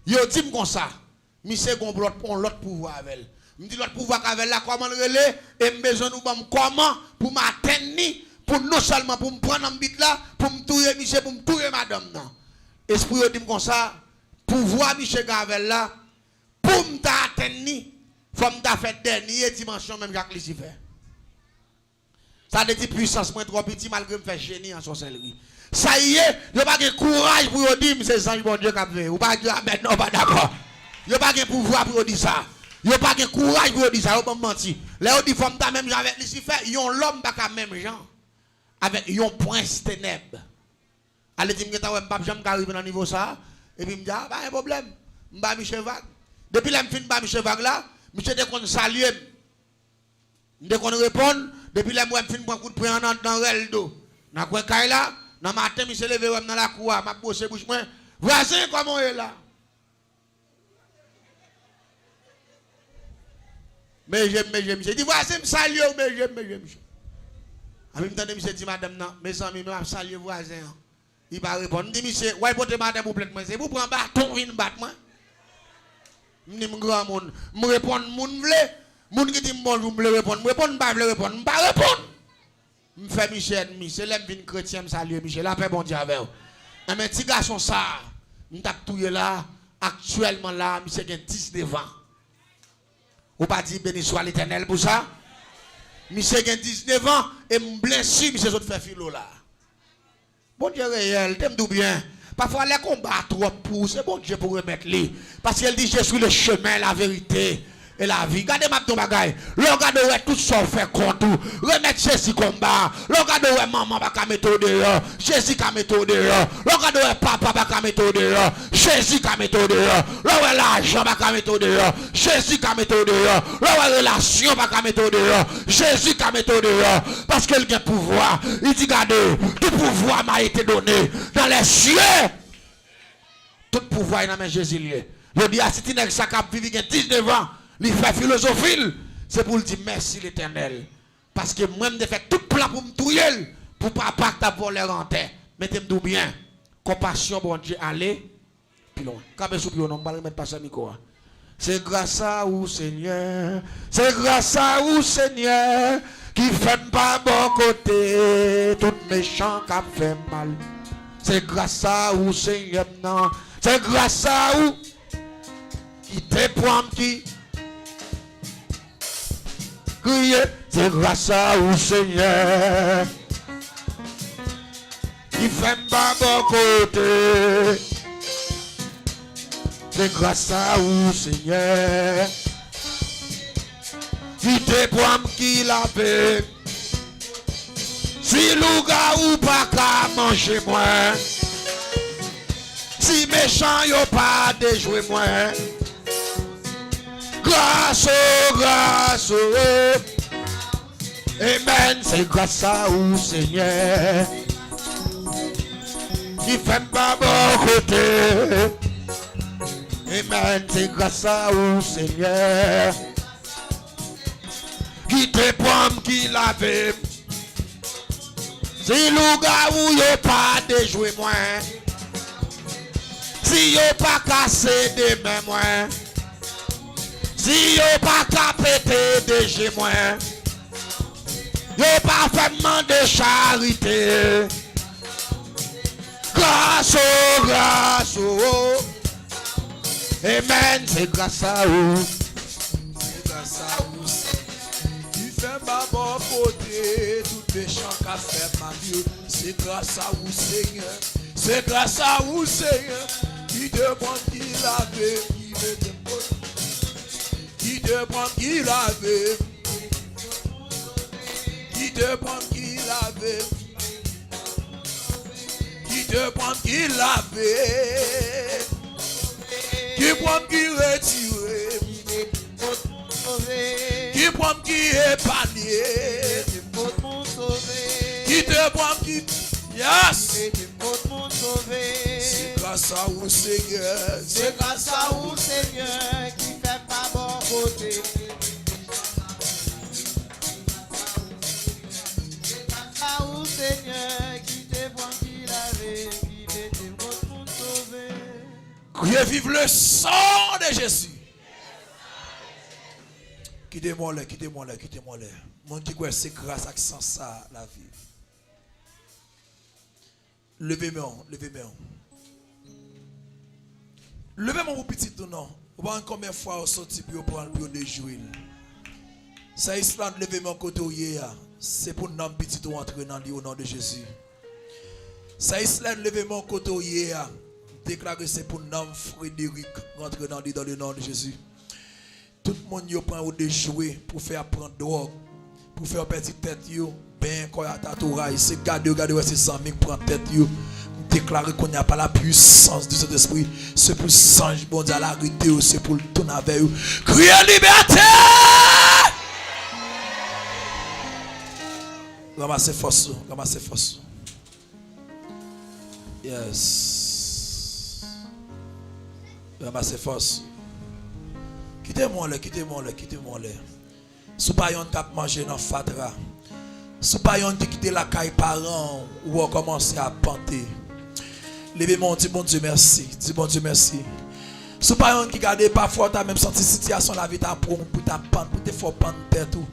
yo dit comme ça, monsieur gon l'autre pouvoir avec elle. Me dit l'autre pouvoir avec là comment le relais et besoin nous comment pour m'atteindre pour non seulement pour me prendre en bit là pour me tuer monsieur pour me tuer madame non. Esprit yo dit comme ça, pouvoir monsieur Gavel là pour me atteindre faut me faire dernière dimension même Jacques Lucifer. Ça veut dire puissance moins trop petit malgré me faire génie en sorcellerie. Ça y est, il n'y a pas de courage pour dire que c'est ange bon Dieu qui a fait. Ou pas dire amen, non, pas d'accord. Il n'y a pas de pouvoir pour dire ça. Il n'y a pas de courage pour dire ça. Il n'y a pas de mentir. Là, on dit femme même genre avec Lucifer, ils ont l'homme pas même genre. Avec un prince ténèbres. Allez dire que tu n'as pas jamais arrivé dans le niveau ça. Et puis il me dit, ah, pas un problème. Je vais Michel Vague. Depuis que je suis Michel Vague là, Michel dès qu'on salue, dès qu'on répond, depuis que je suis un coup de poing dans le dos. Dans quoi là? Dans matin, je suis levé dans la cour, je bosse bouche moi. Voisin, comment est là? Mais j'aime, je dis, voisin, je salue, mais j'aime. En même temps, je dis, madame, non, mes amis, je salue voisin. Il va répondre, je dis, monsieur, ouais, pour te madame, vous plaît, c'est vous prendre un bâton, vous battre moi. Je dis, grand monde, je réponds, moun qui dit, bonjour, je réponds, je réponds, je réponds, je pas répondre. Je fais Michel, c'est l'homme qui chrétien, salut Michel, la paix bon Dieu avec vous. Mais petit garçon ça, je tape tout là, actuellement là, Michel a 19 ans. Ou pas dire béni soit l'Éternel pour ça? Michel a 19 ans et me blessé, Michel fait philo là. Bon Dieu réel, t'aimes tout bien. Parfois les combats trop pour, c'est bon Dieu pour remettre les. Parce qu'elle dit je suis le chemin, la vérité. Et la vie, regardez ma ton bagaille. Regardez tout ça fait compte. Remettre Jésus combat. Regardez maman va ka mettre dehors. Jésus ka mettre dehors. Regardez papa va ka mettre dehors. Jésus ka mettre dehors. Regardez l'argent va ka mettre dehors. Jésus ka mettre dehors. Regardez relation va ka mettre dehors. Jésus ka mettre dehors. Parce qu'il a pouvoir. Il dit regardez, tout pouvoir m'a été donné dans les cieux. Tout pouvoir est dans Jésus lié. Je dis à si tu n'es pas capable de vivre 19 ans. Il fait philosophie, c'est pour lui dire merci l'Éternel. Parce que moi, je fais tout plan pour me touiller, pour ne pas partir pour les renter. Mettez-moi bien. Compassion, bon Dieu, allez. Puis loin. Quand je suis on ne va pas mettre pas ça micro. C'est grâce à vous, Seigneur. C'est grâce à vous, Seigneur, qui fait pas bon côté. Tout méchant qui fait mal. C'est grâce à vous, Seigneur. Non. C'est grâce à vous qui te prend qui. Crier, c'est grâce à vous, Seigneur, qui fait pas bon côté. C'est grâce à vous, Seigneur, qui te prend qui la paix. Si louga ou pas qu'à manger moins, si méchant yo pas de jouer moins. Grâce, grâce, amen, c'est grâce à vous, Seigneur, qui fait pas bon côté. Amen, c'est grâce à vous, Seigneur, qui te prend, qui lave. Si loup-garou yo pas déjoué moi, si yo pas cassé des mains moi, si yo pas capété des jeux moi, yo pas fait de charité. Grâce au, amen, c'est grâce à vous. C'est grâce à vous. Tu fais ma bonne côté, toutes les chants qu'a fait ma vie. C'est grâce à vous, Seigneur. C'est grâce à vous, Seigneur. Qui demande qui l'avait, qui me demande. Qui demande qui l'avait. Qui demande qui l'avait. Qui demande qui l'avait. Qui prend qui retire. Qui prend qui épargné. Qui te prend qui. Yes! C'est grâce à vous, Seigneur. C'est grâce à vous, Seigneur, qui fait pas bon côté. C'est grâce à vous, Seigneur, qui te prend qui l'avait, qui te votre monde sauvé. Criez vive le sang de Jésus. Quittez-moi là, quittez-moi là, quittez-moi là. Mon qui croit c'est grâce à sans ça la vie. Levez-moi, levez-moi. Levez-moi mon petit tout non. Vous voyez combien de fois vous sortez pour prendre pour les jouer. Ça Islande levez-moi côté où c'est pour nous petit tout entrer dans le nom de Jésus. Ça Islande levez-moi côté où déclarer c'est pour nous Frédéric rentrer dans le nom de Jésus. Tout le monde prend au déjouer pour faire prendre drogue, pour faire petite tête yo, ben quand à tatouage, c'est garder c'est 100 000 prendre tête yo. Déclarer qu'on n'y a pas la puissance de cet esprit, c'est pour changer bon Dieu à la rue, c'est pour le tourner avec vous. Criez liberté! Ramassez force, ramassez force. Yes. Ramassez force. Quittez-moi là, quittez-moi là, quittez-moi là. Si pas yon tap manger dans fatra. Si pas yon qui quitte la caille parents ou commencer à panter. Levez-moi, dis bon Dieu merci, dis bon Dieu merci. Si pas yon qui garde parfois ta même senti situation la vie ta pour ta pente, pour te faire pente tête tout.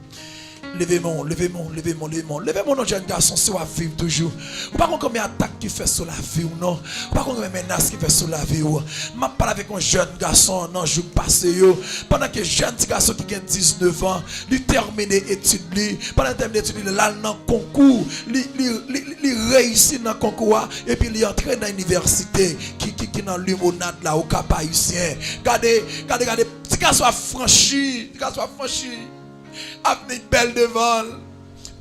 Levez-moi, levez-moi, levez-moi, levez-moi. Levez-moi, nos jeunes garçons, si on va vivre toujours. Ou pas combien d'attaques qui fait sur la vie ou non. Ou pas combien de menaces qui fait sur la vie ou. Je parle avec un jeune garçon dans le jour passé. Pendant que jeune petit garçon qui a 19 ans, il termine l'étude. Pendant qu'il termine l'étude, il est là dans le concours. Il réussit dans le concours. Et puis il entre dans l'université qui est dans l'humonade là au Cap Haïtien. Regardez, petit garçon a franchi. Petit garçon a franchi. Avenue belle devant.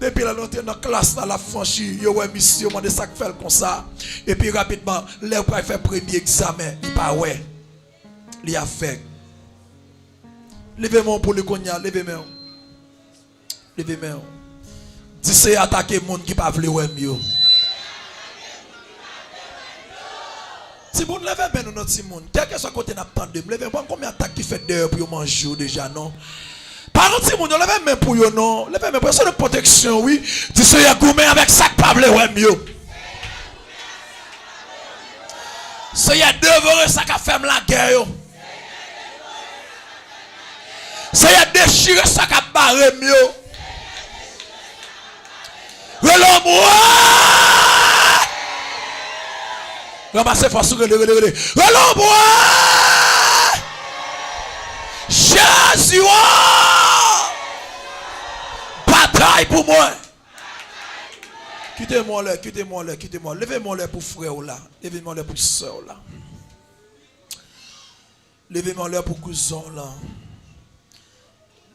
Depuis la note dans la classe, dans la franchise, yo ouais mission, on de ça fait comme ça. Et puis rapidement, là pour faire premier examen, il pas ouais. Il a fait. Levez-moi pour le cognac, levez-moi. Levez-moi. Dis c'est attaquer monde qui pas vle ouais mieux. Si vous levez bien notre monde, quel que soit côté n'a pas de levez-moi combien d'attaques qui fait d'heure pour manger déjà non. Par contre, si vous levez même pour vous, non, levez même pour ça de protection, oui. Tu sais, il y a gourmet avec sac pable, ouais, mieux. C'est il y a dévoré ça qui a fait la guerre. C'est il y a déchiré ça qui a barré mieux. Relons-moi. Ramassez force, relons-moi. Jésus. Bataille pour moi. Quittez-moi là, quittez-moi là, quittez-moi. Levez-moi là pour frère là. Levez-moi là pour soeur là. Levez-moi là pour cousin là.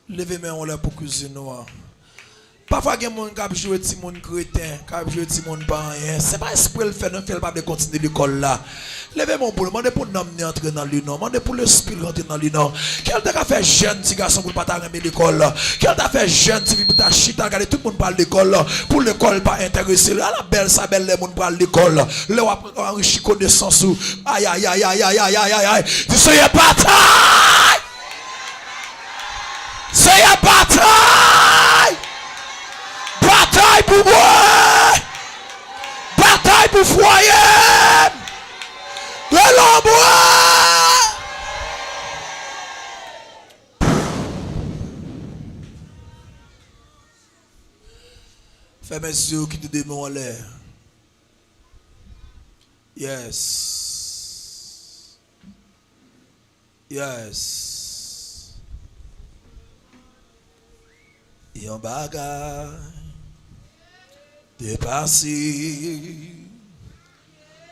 Levez-moi là pour cousine là. Parfois, il y a des gens qui ont joué des gens chrétiens, qui ont joué des gens pas rien. Ce n'est pas esprit le fait, non, fait pas de continuer l'école là. Levez-moi pour demander pour nous entrer dans le nom, demander pour l'esprit rentrer dans le nom. Quel t'a fait jeune petit garçon pour pas t'arrêter l'école là? Quel t'a fait jeune petit pour ta chita regarder tout le monde parle l'école là? Pour l'école pas intéressé. À la belle ça belle les monde parle l'école là. Le enrichi connaissance ou aïe aïe aïe aïe aïe aïe aïe aïe. Tu sais y bataille. C'est y bataille. l'ombre. Fais mes yeux qui te démon en l'air. Yes. Yes. Yon bagay dépassé.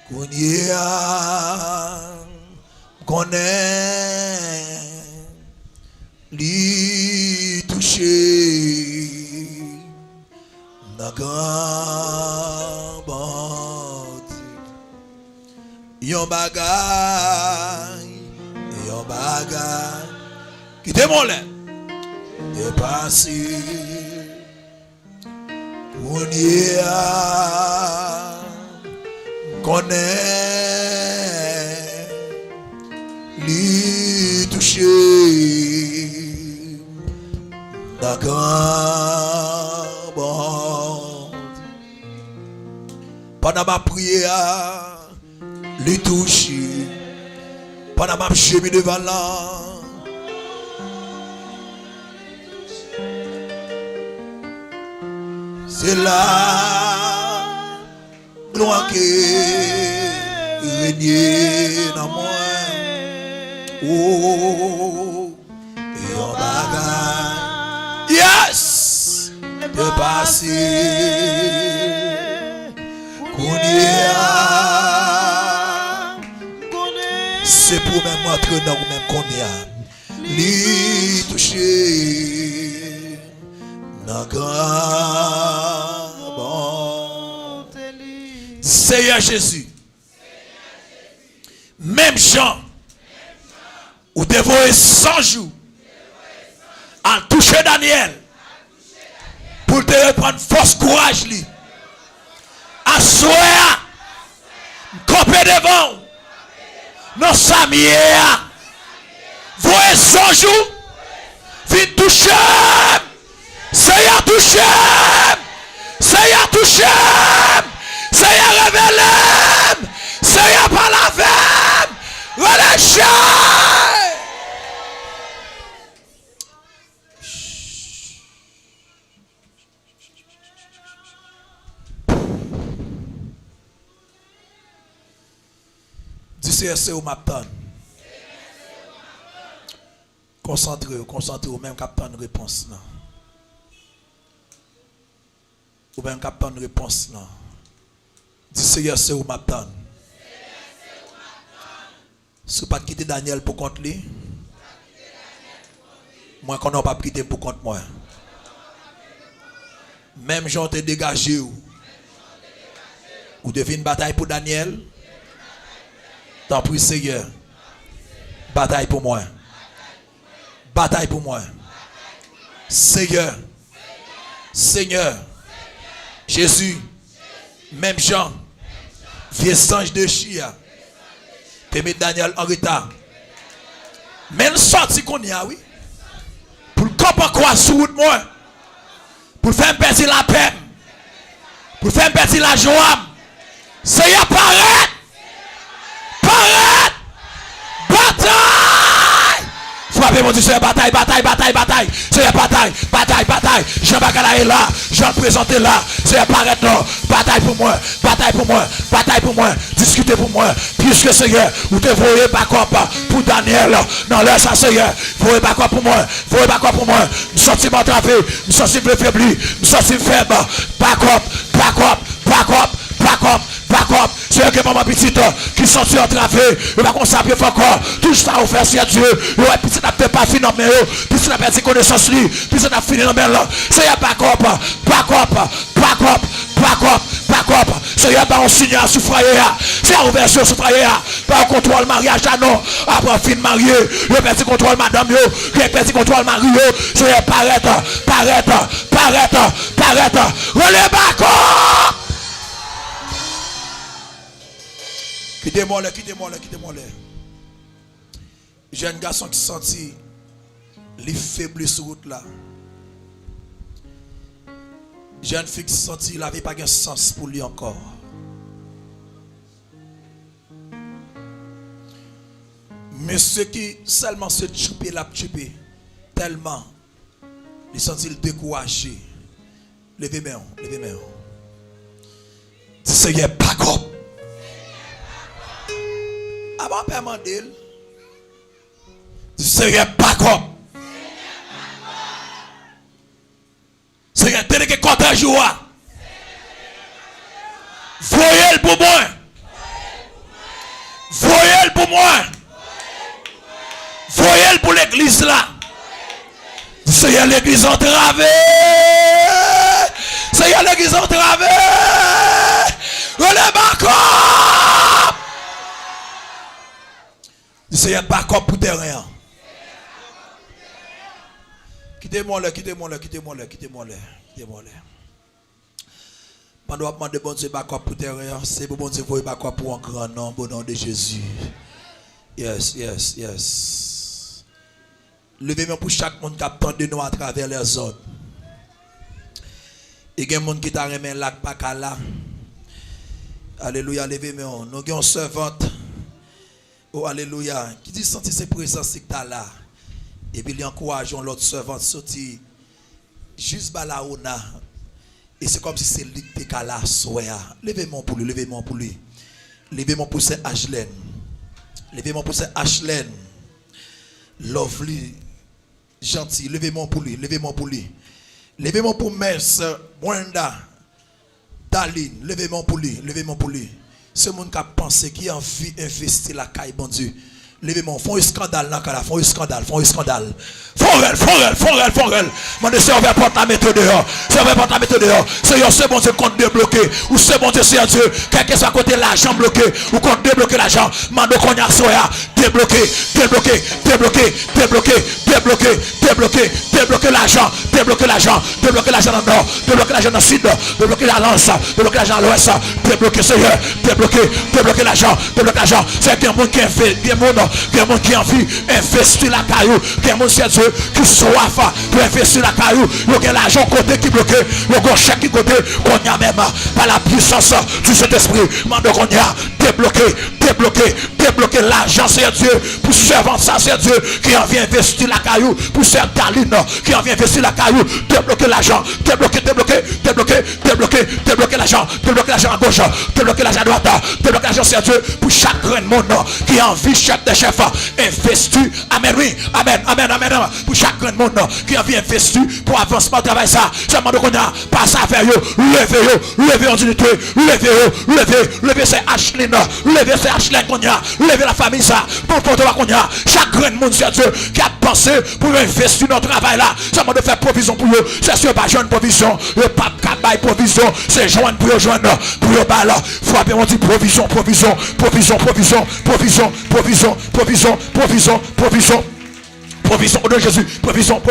Kounye a connaît li touché dans grand bandi. Yon bagay qui te molè dépassé. Kounye a connaît li touché dans grand bandi. Pendant ma prière li touché, pendant ma chemin devant là, c'est là gloire qui règne dans moi. Oh, et en bagay, yes, de passer, c'est pour même entrer dans vous-même qu'on y a, li touché, dans grand bon. Seigneur Jésus, même Jean, ou dévoré 100 jours, en toucher Daniel, pour te reprendre force, courage, li. À soya, camper devant, non Samia, voyez 100 jours, vite toucher, Seigneur toucher, Seigneur toucher, Seigneur révélé, Seigneur par la femme, relâchez. Dis c'est où m'attend. Concentrez-vous, même captant une réponse là. Ou même captant une réponse là. Dis Seigneur, c'est où m'attend. Si vous pas quitter Daniel pour compte lui, moi qu'on n'a pas quitté pour compte moi. Même Jean te dégagé ou devine une bataille pour Daniel. Tant pis Seigneur. Bataille pour moi. Bataille pour moi. Seigneur. Seigneur. Jésus. Même Jean. Vieux singe de chia. Te mettre Daniel en retard. Même sorti qu'on y a, oui. Pour le camp quoi sous route moi. Pour faire perdre la paix. Pour faire perdre la joie. Seigneur paraît. Paraît. Bataille. Frappez mon Dieu, c'est bataille. C'est bataille. Jean Bagala est là. Jean le présente là. C'est paraît non. Bataille pour moi. Discutez pour moi. Puisque Seigneur, vous devriez pas quoi pour Daniel. Non, là, ça Seigneur. Vous ne voyez pas quoi pour moi. Je suis senti m'entraver. Je suis senti faibli. Je suis senti faible. Back up. C'est que maman petite qui sont entravé. Il va consacrer encore. Tout ça au faire sur Dieu. Il va petite n'a pas fini dans mes yeux. Petite n'a perdu connaissance lui. Petite n'a fini dans mes là. C'est back up. C'est un signe à souffrir. C'est une ouverture souffrir. Pas un contrôle mariage non. Après fin marié. Il a perdu contrôle madame yo. Il a perdu contrôle mari yo. C'est paraître. Relève back up. Quittez-moi là. Jeune garçon qui sentit les faibles sur route là. Jeune fille qui sentit la vie pas de sens pour lui encore. Monsieur qui seulement se chouper la chouper tellement il sentit découragé. Levez main, levez main. Seigneur backup. Avant de demander, Seigneur backup. Seigneur, tenez que content joie. Voyez pour moi. Voyez pour moi. Voyez pour l'église là. Seigneur, l'église entravée. Seigneur, l'église entravée. Relève backup. Seigneur, backup pour terrain. Quittez-moi là, quittez-moi là, quittez-moi là, quittez-moi là, quittez-moi là. Pendant que je demande bon Dieu backup pour terrain, c'est bon Dieu voyez backup pour un grand nom, au nom de Jésus. Yes, yes, yes. Levez-moi pour chaque monde qui attend de nous à travers les zones. Il y a des gens qui t'a remis là, pas là. Alléluia, levez-moi. Nous avons une servante. Oh, alléluia. Qui dit sentir ses présences qui t'a là. Et puis il encourage l'autre servante sortir juste là où on a. Et c'est comme si c'est lui qui était là. Levez-moi pour lui, levez-moi pour lui. Levez-moi pour Saint Ashley. Levez-moi pour Saint Ashley. Lovely. Gentil. Levez-moi pour lui, levez-moi pour lui. Levez-moi pour Mess Wanda. Daline. Levez-moi pour lui, levez-moi pour lui. Ce monde qui a pensé, qui a envie d'investir la caille, bon Dieu. Levez-moi, font un scandale là, font un scandale, font un scandale. Forel. Mon serveur porte la méthode dehors. Serveur porte la méthode dehors. C'est bon Dieu compte débloquer. Ou c'est bon Dieu, c'est Dieu. Quel que soit côté l'argent bloqué. Ou compte débloquer l'argent. Mando qu'on y a soya. Débloquer l'argent. Débloquer l'argent dans le nord. Débloquer l'argent dans le sud. Débloquer la lance. Débloquer l'argent dans l'ouest. Débloquer Seigneur. Débloquer l'argent. C'est qu'il y a un monde qui est fait. Il y a un monde qui a envie d'investir la caillou. Il y a un monde c'est Dieu qui soif pour investir la caillou. Il y a l'argent côté qui bloqué. Il y a un chèque qui côté qu'on y a même par la puissance du Saint-Esprit. Mando qu'on y a débloquer l'argent c'est Dieu. Pour servant ça c'est Dieu qui a envie d'investir la caillou. Pour servir Daline qui a envie d'investir la caillou. Débloquer l'argent. Débloquer l'argent. Débloquer l'argent à gauche. Débloquer l'argent à droite. Débloquer l'argent c'est Dieu. Pour chaque grand monde qui a envie chef de chef investir. Amen, oui. Amen. Pour chaque grand monde qui a envie investir pour avancement de travail ça. Seulement qu'on a passe à faire lever en unité. Lever c'est Ashley. Lever c'est Ashley qu'on a. Lever la famille ça. Pour qu'on a. Chaque grand monde c'est Dieu qui a pensé pour investir dans le travail là. Seulement de faire provision pour eux. C'est sûr pas jeune provision. Le pape cabaye provision. C'est joindre pour eux joindre. Pour eux bas là. Frapper on dit provision. Provision au nom de Jésus. Provision.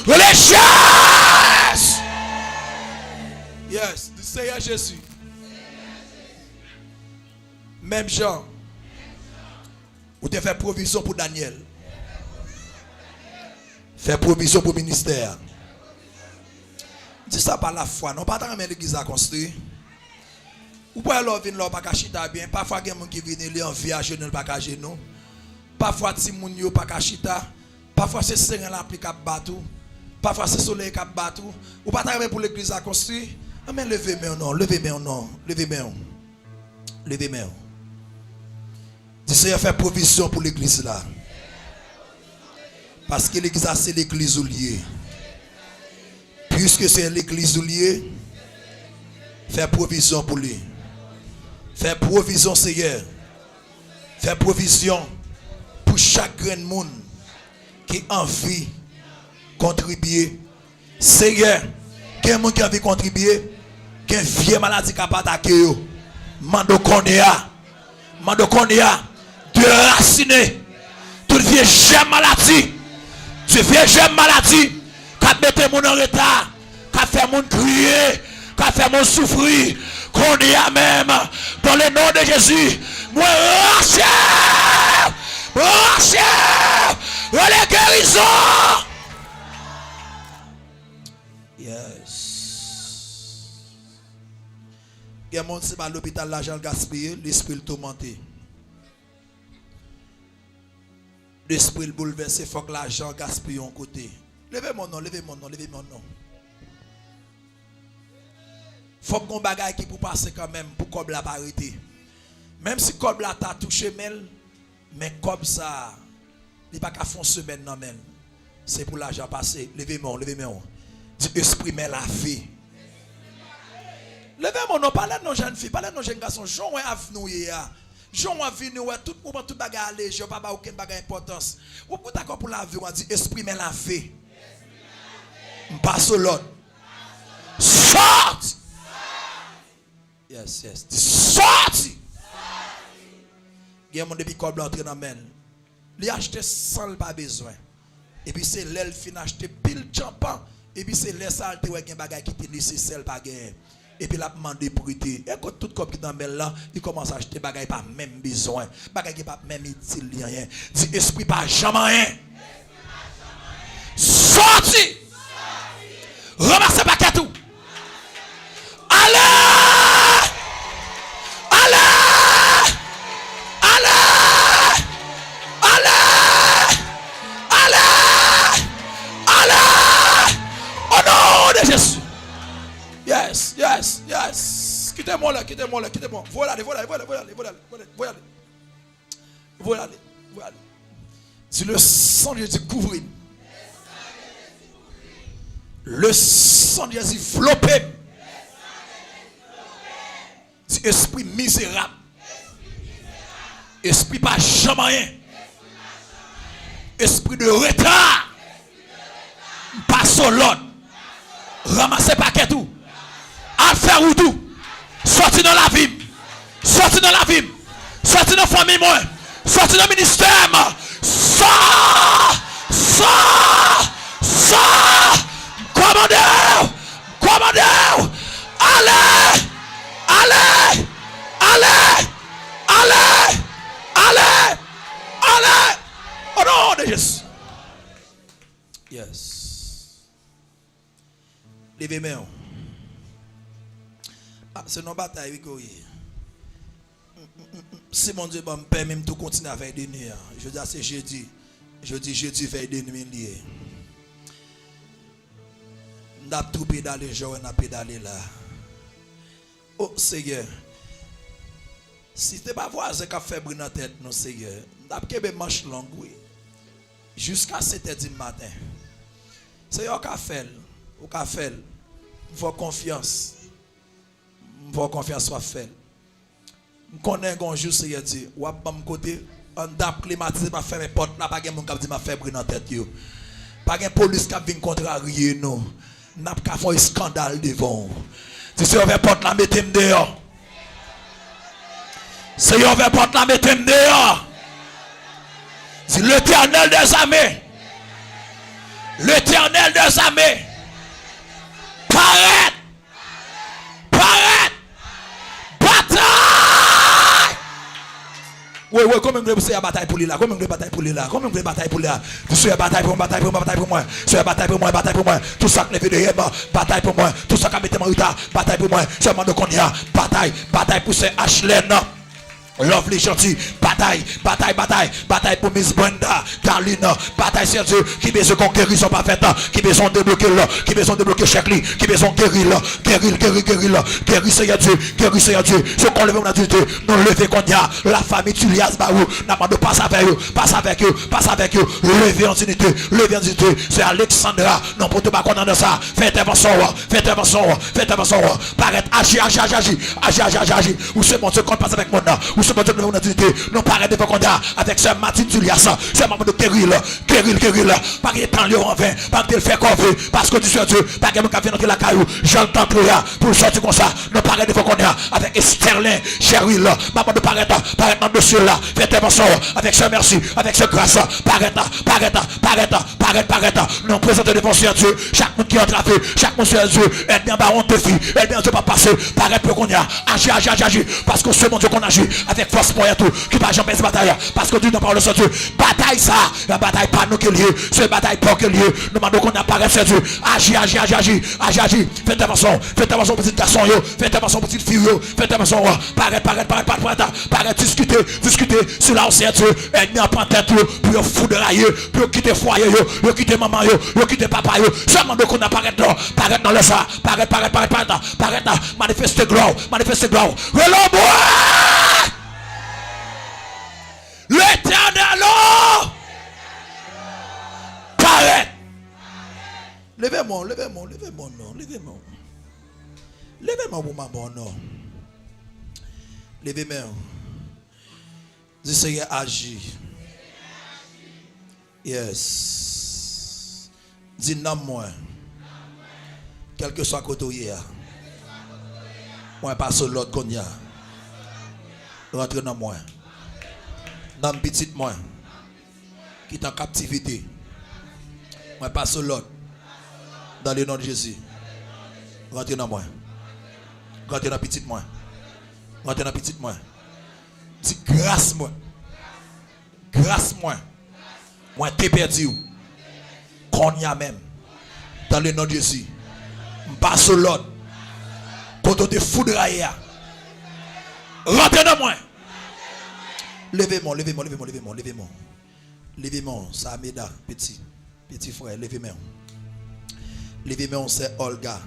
Religious. Yes, du Seigneur Jésus. Même Jean. Vous devez faire provision pour Daniel. Faire provision pour le ministère. Dis ça par la foi. Non, pas dans l'église à construire. Ou pas leur venir là, pas chita bien. Parfois, il y a des gens qui viennent en vie à genoux, pas à genoux. Parfois, si moun yo pas chita. Parfois, c'est serein la pluie qui battu. Parfois, c'est soleil qui battu. Ou pas travailler pour l'église à construire. Mais levez-moi non, levez-moi non, levez-moi. Dis Seigneur, fait provision pour l'église là. Parce que l'église c'est l'église oubliée. Puisque c'est l'église oubliée, fais provision pour lui. Fais provision, Seigneur. Fais provision pour chaque grand monde qui a envie de contribuer. Seigneur, quel monde qui a envie de contribuer, quelle vieille maladie qui a pas attaqué. Mando Konéa, de raciner toute vieille maladie. Tu vieille maladie qui a mis mon en retard, qui a fait mon crier, qui a fait mon souffrir. Qu'on y a même dans le nom de Jésus. Moi, rachète, les guérisons. Yes. Il y a un monde qui va à l'hôpital, l'argent gaspillé, l'esprit tourmenté. L'esprit le bouleversé, il faut que l'argent gaspille en côté. Levez mon nom, levez mon nom, levez mon nom. Faut qu'on bagaille qui pour passer quand même, pour qu'on la arrêter. Même si comme la t'a touché mais comme ça, il n'y a pas qu'à faire une semaine non même. C'est pour l'argent passé. Levez mon, levez mon. Dis esprit mais la vie. Levez mon nom, parlez de nos jeunes filles, parlez de nos jeunes garçons. Jean est avenue. Jean est avenue, tout le monde, tout bagarre léger, pas aucune bagarre importance. Ou pour d'accord pour la vie, on dit esprit mais la vie. Passe l'autre. Sorte. Yes, yes. Sorti. Il y a mon depuis qu'on l'entre dans men. Il acheté sans pas besoin. Et puis c'est l'aile fin acheter pile champagne. Et puis c'est l'aile saleté ouais gen bagay qui était nécessaire pas gain. Et puis la demandé pour été. Et quand tout comme qui dans men là, il commence à acheter bagay pas même besoin. Bagay qui pas même utile rien. Dit esprit pas jamais rien. Sorti. Ramassez paquet tout. Allez! Jésus. Yes, yes, yes. Quittez-moi là, quittez-moi là, quittez-moi. Voilà, voilà. Si le sang de Jésus couvre. Le sang de Jésus floppe. Si esprit misérable. Esprit pas jamais rien. Esprit de retard. Pas sur l'autre. Ramassez paquet tout. À faire ou tout. Sorti dans la vie. Sorti dans la vie. Sorti dans la famille. Sorti dans le ministère. Sors. Commandeur. Allez. Au nom de Jésus. Yes. Levez main. C'est une bataille. Si mon Dieu me permet de continuer à faire des nuits, je dis c'est jeudi. Jeudi faire des nuits liées. On a tout pédalé, on a pédalé là. Oh Seigneur. Si tu n'es pas voisin qui a fait brûler dans la tête, non Seigneur. On a fait une manche longue, oui. Jusqu'à 7h du matin. Seigneur, qu'a fait. Ou qu'a fait, vos confiance soit faite. Je connais un jour, c'est dit, ou à mon côté, on dap climatisé, ma ferme porte, là, pas de monde qui dit ma faible dans tête. Pas de police qui vient contrarier nous. N'a pas fait un scandale devant. Si c'est ouvert porte, là, mettez-moi dehors. Si c'est ouvert porte, là, mettez-moi dehors. Si l'Éternel des armées, Paraît! Bataille! Oui, comment vous voulez bataille pour lui là? Comment vous voulez bataille pour lui là? Comment vous voulez bataille pour lui là? Tu sais, bataille pour moi. C'est bataille pour moi. Tout ça qui est bataille pour moi. Tout ça qui a mis en retard, bataille pour moi. Seulement de qu'on y a, bataille pour ces Ashley. Lovely gentil, bataille pour Miss Brenda, Darlene, bataille c'est Dieu qui besoin qu'on guérisse son parfait, qui besoin de bloquer là, qui besoin de bloquer chaque lit, qui besoin de guérir là, guérir c'est Dieu, ce qu'on lève mon Dieu, nous lever qu'on y a, la famille Tulias Baou, n'a pas de passe avec eux, lever en unité, c'est Alexandra, non pour te battre dans ça, fais intervention, paraître, agir, ou c'est bon, ce qu'on passe avec mon nom, ce que nous avons dit, nous paraît devant qu'on a avec ce Martin Julias, ce moment de guéril, pas qu'il temps en vain, pas qu'il fait corvée, parce que tu sais Dieu, pas qu'il vient dans la caillou, j'entends prier pour sortir comme ça, nous paraît devant qu'on a avec Sterling, Cheryl, maman de paraître dans le ciel là, faites intervention avec ce merci, avec ce grâce, paraître, nous présentons devant Dieu, chaque monde qui est entravé, chaque monde sur Dieu, aide bien baron de filles, aide bien Dieu pas passer, paraît pour qu'on a, agir, parce que ce monde qu'on agit avec force pour tout, qui va jamais cette bataille. Parce que Dieu n'a pas le Dieu. Bataille ça. La bataille pas nous que lieu. C'est bataille pas que lieu. Nous demandons qu'on apparaît sur Dieu. Agis. Faites intervention. Faites intervention petit garçon. Faites intervention petite fille. Faites intervention. Paraît discuter sur la ancienne Dieu. Ennemi en tête pour foudroyer, pour quitter foyer, pour quitter maman, pour quitter papa. Seulement nous qu'on apparaît dans le ça. Paraît là. Manifeste gloire. L'Éternel paraît. Levez-moi pour ma bonne nom. Levez-moi. Dis Seigneur agis. Yes. Dis nomme-moi. Quel que soit côté hier. Moi pas sur l'autre qu'on y a. Rentre dans moi. Dans petite moi. Qui est en captivité. Moi pas sur l'autre. Dans le nom de Jésus. Rentre dans moi. Rentre dans petite moi. Rentre dans petite moi. Dis grâce moi. Moi t'es perdu. Qu'on y a même. Dans le nom de Jésus. Pas sur l'autre. Quand on te foudroie. Rentre dans moi. Levez-moi. Ça m'aide, petit frère, levez-moi. C'est Olga.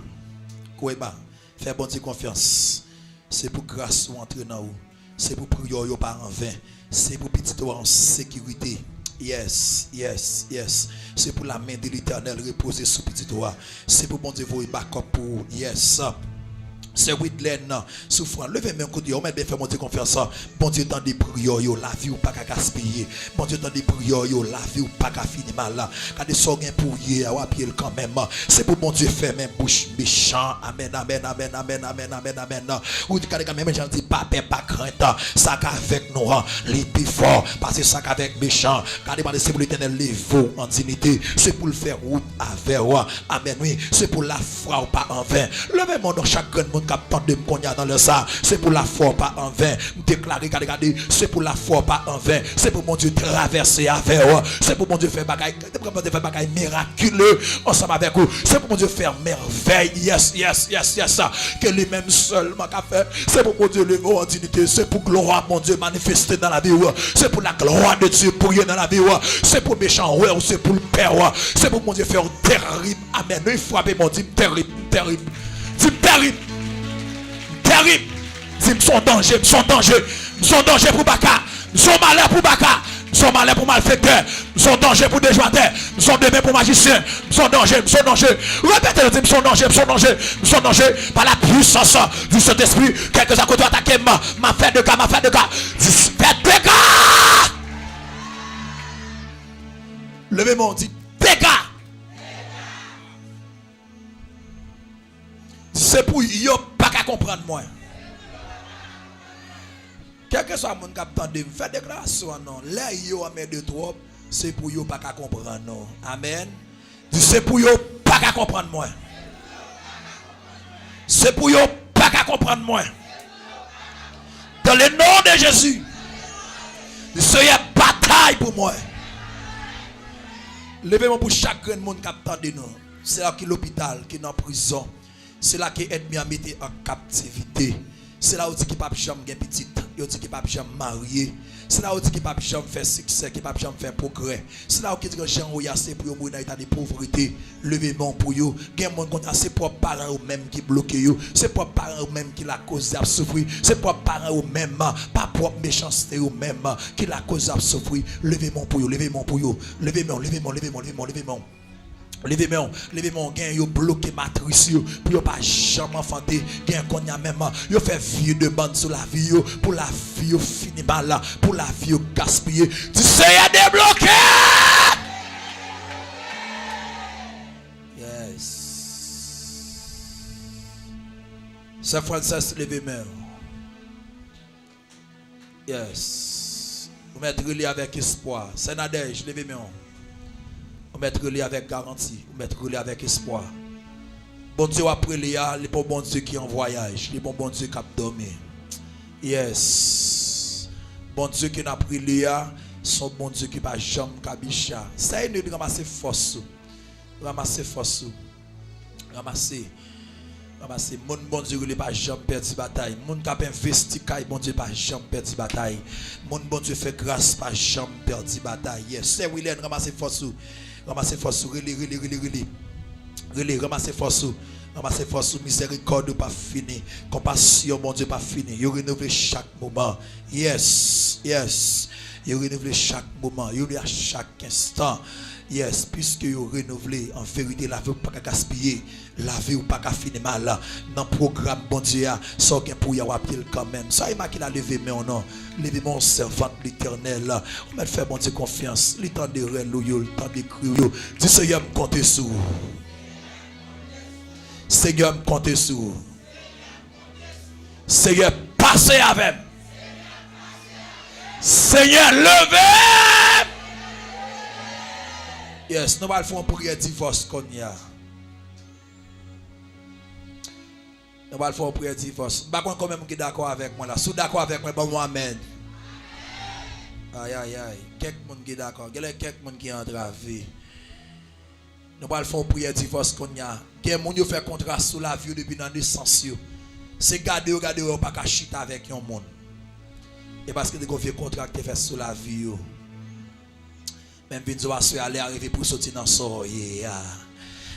Koueba. Fais bon Dieu confiance. C'est pour grâce ou entrer dans vous. C'est pour prier ou pas en vain. C'est pour petit ou en sécurité. Yes. C'est pour la main de l'Éternel reposer sur petit toi. C'est pour bon Dieu vous backup pour yes. C'est Whitland souffrant. Levez-moi un coup de Dieu. On m'a bien fait monter confiance. Bon Dieu, tant des prières, la vie ou pas qu'à gaspiller. Bon Dieu, tant des prières, la vie ou pas qu'à finir mal là. Quand des sorts pour y à pied quand même. C'est pour bon Dieu faire même bouche méchant. Amen. Ou quand même gens dit pas peur, pas crainte. Ça qu'avec nous, les plus forts. Parce que ça qu'avec méchant. Quand des c'est pour l'Éternel les veaux en dignité. C'est pour le faire route avec moi. Amen. Oui, c'est pour la foi ou pas en vain. Levez-moi dans chaque grand monde. Dans le ça, c'est pour la foi pas en vain. Déclarer, c'est pour la foi pas en vain. C'est pour mon Dieu traverser avec vous. C'est pour mon Dieu faire bagaille miraculeux ensemble avec vous. C'est pour mon Dieu faire merveille. Yes. Que lui-même seulement qu'a fait. C'est pour mon Dieu lever en dignité. C'est pour gloire mon Dieu manifester dans la vie. C'est pour la gloire de Dieu pour dans la vie. C'est pour méchant ou c'est pour le père. C'est pour mon Dieu faire terrible. Amen. Il frapper mon Dieu terrible. Dis me son danger pour Baka, son malheur pour Baka, son malheur pour malfaiteur, son danger pour déjointeur, son demain pour magicien, son danger. Répétez-le, dis son danger par la puissance du Saint-Esprit. Quelques à côté attaquer m'a fait de cas. Dis fait de cas. Levez-moi, dit dégâts. C'est pour yo pas qu'à comprendre moi. Quel que soit mon capitaine de faire déclaration non, là yo a de trop, c'est pour yo pas qu'à comprendre non. Amen. C'est pour yo pas qu'à comprendre moi. C'est pour yo pas qu'à comprendre moi. Dans le nom de Jésus. C'est une bataille pour moi. Levez-moi pour chaque monde capitaine de nous. C'est là qui l'hôpital, qui est en prison. C'est là que l'ennemi a mis en captivité. C'est là où il pas jamais gagner petite, il dit qu'il pas jamais marié. C'est là où il pas jamais faire succès, qu'il pas jamais faire progrès. C'est là où il dit que Jean Oya c'est pour yo dans état de pauvreté, levez-moi pour yo. Gen monde konta c'est propre parents ou même qui bloqué yo, c'est propre parents ou même qui la cause à souffrir, c'est propre parents ou même pas propre méchanceté ou même qui la cause à souffrir. Levez-moi pour yo, levez-moi, gain yo bloqué matrice yo pour yo pas jamais enfanter gain qu'on y a même yo fait vie de bande sur la vie yo pour la vie yo fini mal là pour la vie yo gaspiller tu sais y a débloqué. Yes. Saint Francis levez-moi. Yes. Vous mettre relié avec espoir. Saint Nadège levez-moi. Vous mettre relié avec garantie, vous mettre relié avec espoir. Bon Dieu après les bon Dieu qui en voyage, les bon Dieu qui a dormi. Yes. Bon Dieu qui n'a pris Léa, son bon Dieu qui pas jamais kabicha. Ça est de ramasser force. Ramasser force. Ramasser. Mon bon Dieu il pas jamais perdu bataille. Mon cap investi kay bon Dieu pas jamais perdu bataille. Mon bon Dieu fait grâce pas jamais perdu bataille. Yes, c'est William ramasser force. Ramasser force, relé, ramasser force. Ramasser force, miséricorde pas fini. Compassion, mon Dieu, pas fini. Il renouvelle chaque moment. Yes, yes. Il renouvelle chaque moment. Il renouvelle à chaque instant. Yes, puisque il renouvelé, en vérité, la vie ou pas gaspiller. La vie ou pas finir mal. Dans le programme, bon Dieu, ça qui pour y avoir quand même. Ça, il m'a qu'il a levé, mais on a levé mon servant de l'éternel. On m'a fait, bon Dieu, confiance. Le temps de relouer, le temps de crier. Dis, Seigneur, me compter sur vous. Seigneur, me compter sur vous. Seigneur, passez avec. Seigneur, levez. Yes, nous allons faire un prière divorce qu'on y a. Nous allons faire un prière divorce. Je ne sais pas quand même qui est d'accord avec moi là. Si vous êtes d'accord avec moi, bon amen. Aïe aïe aïe. Quelques gens qui sont d'accord. Il y a quelques gens qui ont entravé. Nous allons faire un prière divorce qu'on y a. Il y a des gens qui fait contrat sous la vie depuis la naissance. C'est garder, pas qu'à chiter avec un monde. Et parce que vous avez un contrat qui fait sous la vie. Même si vous allez arriver pour sortir dans le sort.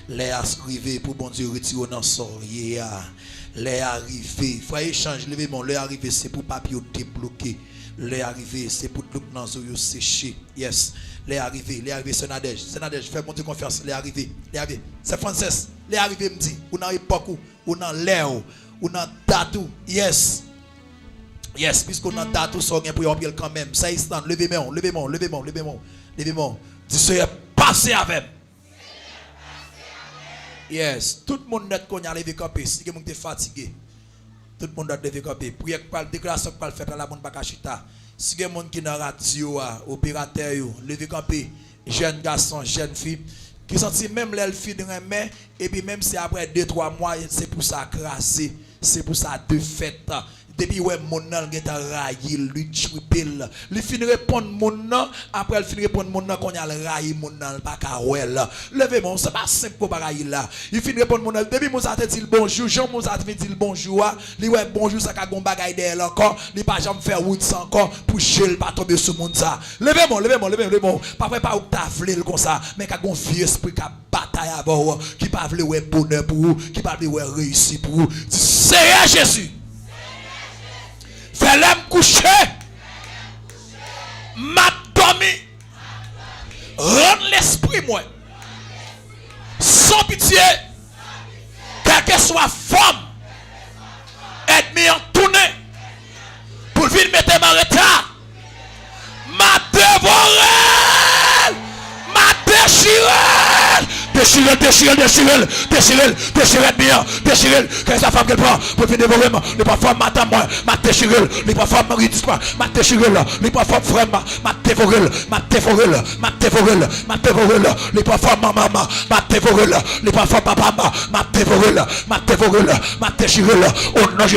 Les arriver pour bon Dieu retirer dans le sort. Les arriver. Frère échange, levez mon. Les arriver, c'est pour papier débloquer. Les arriver, c'est pour tout dans le sécher. Yes. Les arriver, c'est Nadège. C'est Nadège, fais monter confiance. Les arriver. C'est Frances. Les arriver, me dit. Ou dans l'époque, ou dans l'air, ou dans tatou. Yes. Yes, puisqu'on a tatou, ça vient pour y quand même. Ça y est, levez-moi. Dis Seigneur, passez avec. Yes, tout le monde net qu'on a levé campé, si quelqu'un est fatigué. Tout le monde a levé campé. Prière par déclaration par le fait à la bonne bakachita. Si quelqu'un qui dans radio opérateur levé campé, jeune garçon, jeune fille qui sentit même les filles de main et puis même si après 2-3 mois c'est pour ça craser, c'est pour ça de fête. Depuis ouais mon nan qui t'a raillé lui tripel il finit répondre mon nan après il finit répondre mon nan qu'on a raillé mon nan pas ka well levez mon c'est pas simple pour railler là il finit répondre mon nan depuis mon ça te dit bonjour Jean mon ça te dit bonjour lui ouais bonjour ça ka gon bagaille derrière encore il pas jamais faire route sans encore pour chel pas tomber sur mon ça levez mon pas vrai pas ou ta vle comme ça mais ka gon vieux esprit ka bataille avant qui pas vle ouais bonheur pour vous qui pas vle ouais réussir pour vous c'est Jésus. Fais-le coucher, m'a dormi, rendre l'esprit moi, sans pitié, quelle que soit femme, ennemi en tournée, pour venir mettre ma retard, m'a dévoré, m'a déchiré. Déchirez bien, déchirez, que sa femme qu'elle prend pour venir dévorer, les pas femme madame moi, m'a déchiré, les pas femme marie dis-moi, m'a déchiré, les pas femme frère, m'a dévoré, les pas femme maman, m'a dévoré, les pas femme papa, m'a déchiré, au nom de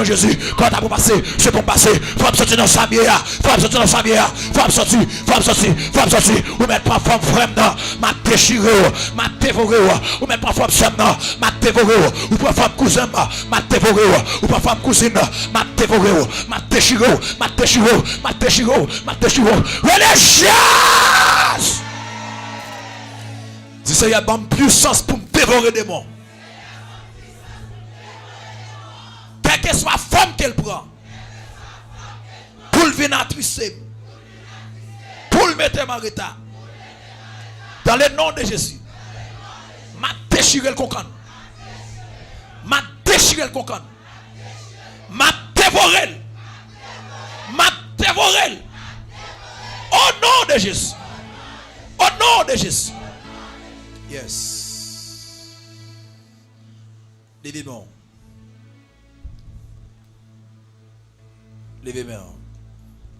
Jésus, quand t'as pour passer, c'est pour passer, femme sortir dans sa bière, femme sortir, ou mettre pas femme frère, m'a déchiré, m'a dévoré, ou même pas femme somme, m'a dévoré, ou pas femme cousin, m'a dévoré, ou pas femme cousine, m'a dévoré, m'a déchiré, religieux. Dis ça, il y a une puissance pour me dévorer des mots. Quelle que soit la femme qu'elle prend, pour le venir trisser, pour le mettre en retard, dans le nom de Jésus. M'a déchiré le concane. M'a déchiré le concane. M'a dévoré. Au nom de Jésus. Au nom de Jésus. Yes. Levez-moi.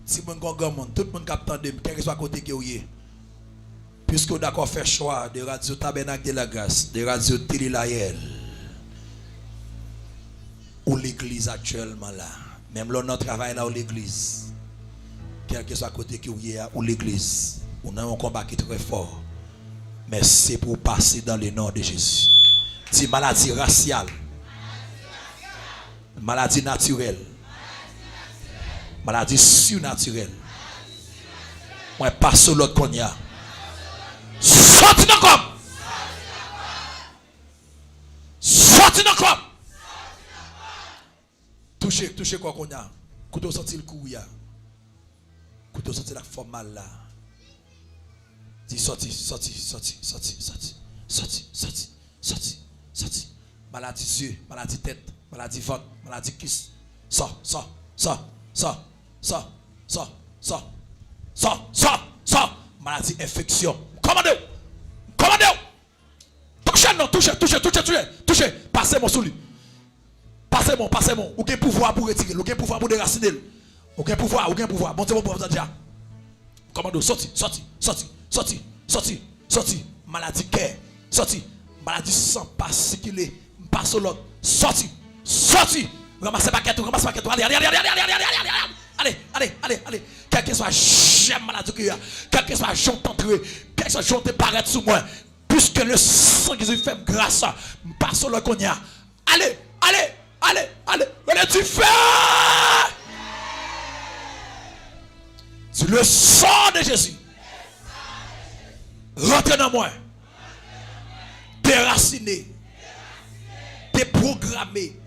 Si vous avez un monde, tout le monde qui attend, quel que soit côté que vous êtes. Puisque vous d'accord fait choix de Radio Tabernacle de la Grâce, de Radio Télé Layel, ou l'église actuellement là, même là, notre travail là, ou l'église, Quel que soit le côté qui est ou l'église, on a un combat qui est très fort. Mais c'est pour passer dans le nom de Jésus. C'est maladie raciale, maladie naturelle, maladie surnaturelle. Moi, passe sur l'autre qu'on y a. Sorti dans le corps. Sorti dans le corps. Touchez quoi qu'on a. Couteau sorti le cou, ya. Couteau sorti la forme mal là. Dis sorti. Maladie yeux, maladie tête, maladie ventre, maladie cuisse. Sors. Maladie infection. Commandez. Touchez. Passez mon sous lui. Passez mon. Aucun pouvoir pour retirer, aucun pouvoir pour déraciner. Aucun pouvoir. Bon, c'est bon pour vous dire. Commando, sorti. Maladie cœur. Sorti. Maladie sang pas circuler. Passe au l'autre. Sorti. Ramassez paquet. Allez. Quel que soit j'aime maladie que quel que soit j'ont entré, quel que soit j'ont paraître sur moi. Puisque le sang qui fait grâce, passe au l'autre qu'on y a. Allez. Tu fais. C'est le sang de Jésus. Rentre dans moi. Déraciner. Déprogrammer.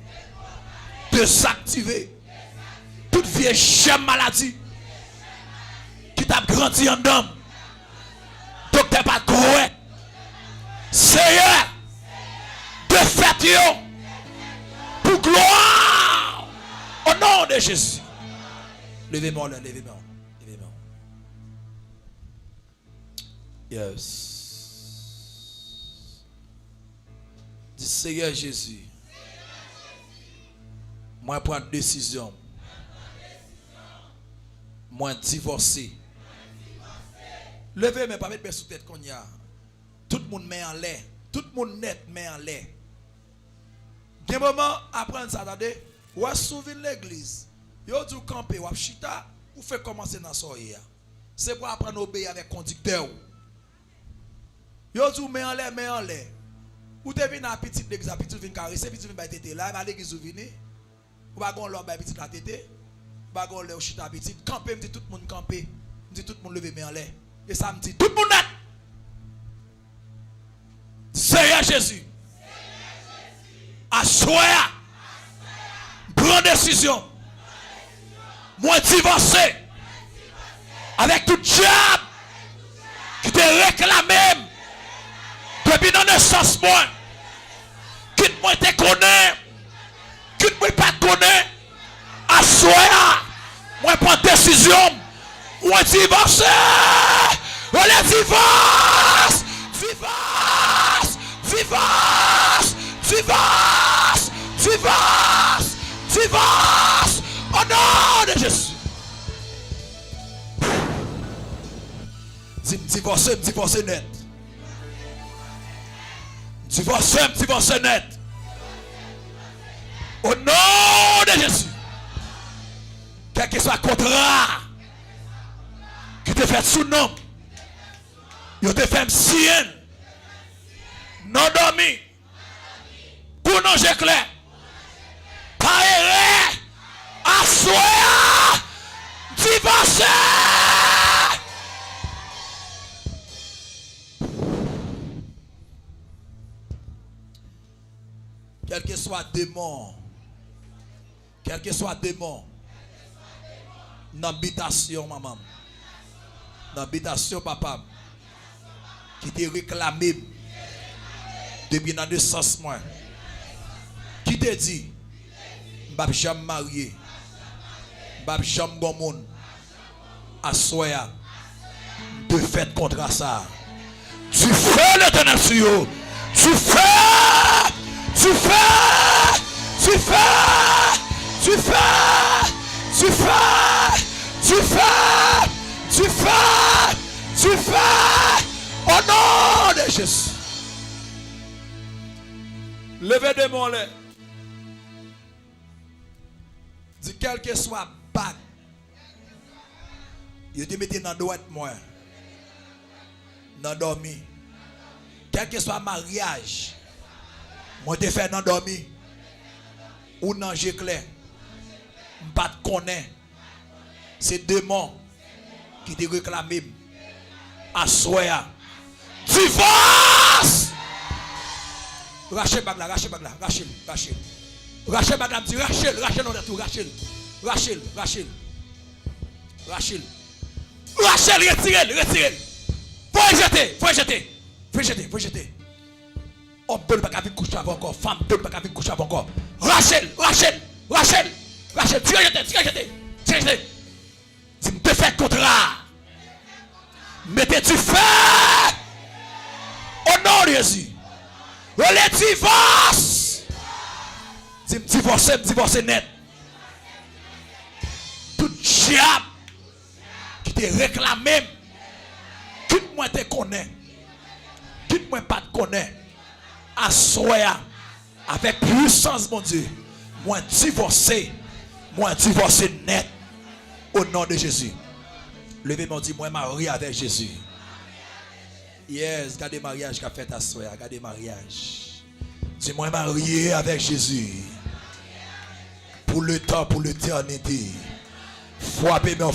Désactiver. Toute vieille chème maladie qui t'a grandi en homme. Docteur pas correct. Seigneur. De fête pour gloire. Au nom de Jésus. Levez-moi. Yes. Dis Seigneur Jésus. Moi prendre décision. Moi divorcer. Levez mais pas mettre sous tête qu'on y a. Tout le monde met en l'air. Tout le monde net met en l'air. Des moments apprendre ça, attendez. Ou à souvenir l'église. Yo du camper ou chita ou fait commencer dans soya. C'est pour apprendre à obéir avec conducteur. Yo du met en l'air. Ou te vinn à petite l'église, à petite vinn caresser, petite vinn ba tété là, à l'église ou vinn. Ou ba gon l'homme ba petite la tété. Ba gon le chita petite, camper, me dit tout le monde camper. Me dit tout le monde lever main en l'air. Et ça me dit tout le monde net. Seigneur Jésus. Assoya. Prends décision. Moi divorcer. Avec tout diable qui te réclame. Depuis dans le sens moi. Quitte moi te connais. Quitte moi pas connais. Assoya. Moi prends décision. Moi divorcer. On divorce. Divorce. Au nom de Jésus. Divorce net. Divorce net. Au nom de Jésus. Quel que soit le contrat qui te fait sous nom, il te fait sien, non dormi, pour non j'ai clair, pas erré, assoya, divorcé. Quel que soit démon, l'habitation maman, l'habitation papa, qui te réclamé depuis dans le sens moi, qui te dit, m'bap jamais marié, m'bap jamais bon monde, assoya, de fait contre ça. Tu fais l'éternel sur eux, tu fais. Au nom de Jésus. Levez de mon lait. Dis quel que soit bague Yo te mette dans droite moi. Dans dormi. Quel que soit mariage, moi te fait dans dormi. Ou dans clair. M'pas te connaît. C'est démon qui te réclame. À soya. Divorce! Rachel Bagla, Rachel Bagla, Rachel, Rachel. Rachel Bagla me dit Rachel, Rachel on est tout, Rachel. Rachel, Rachel. Rachel. Rachel, retirez-le, retirez-le. Faut jeter, faut jeter. Faut jeter, faut jeter. Homme ne peut pas coucher avant encore, femme ne peut pas coucher avant encore. Rachel, Rachel, Rachel, Rachel, tirez, jeter, tirez, jeter. Tirez, jeter. Tu me te fais contrat. Mettez du feu au nom de Jésus. Le divorce. Tu me divorce net. Tout diable qui te réclame, quitte moi te connaît, quitte moi pas te connaît, assoya avec puissance mon Dieu, moi divorcé net au nom de Jésus. Levez mon Dieu, moi marié avec Jésus. Yes, gardez mariage qu'a fait assoya, gardez mariage. Dis-moi marié avec Jésus. Pour le temps, pour l'éternité. Frappez-moi,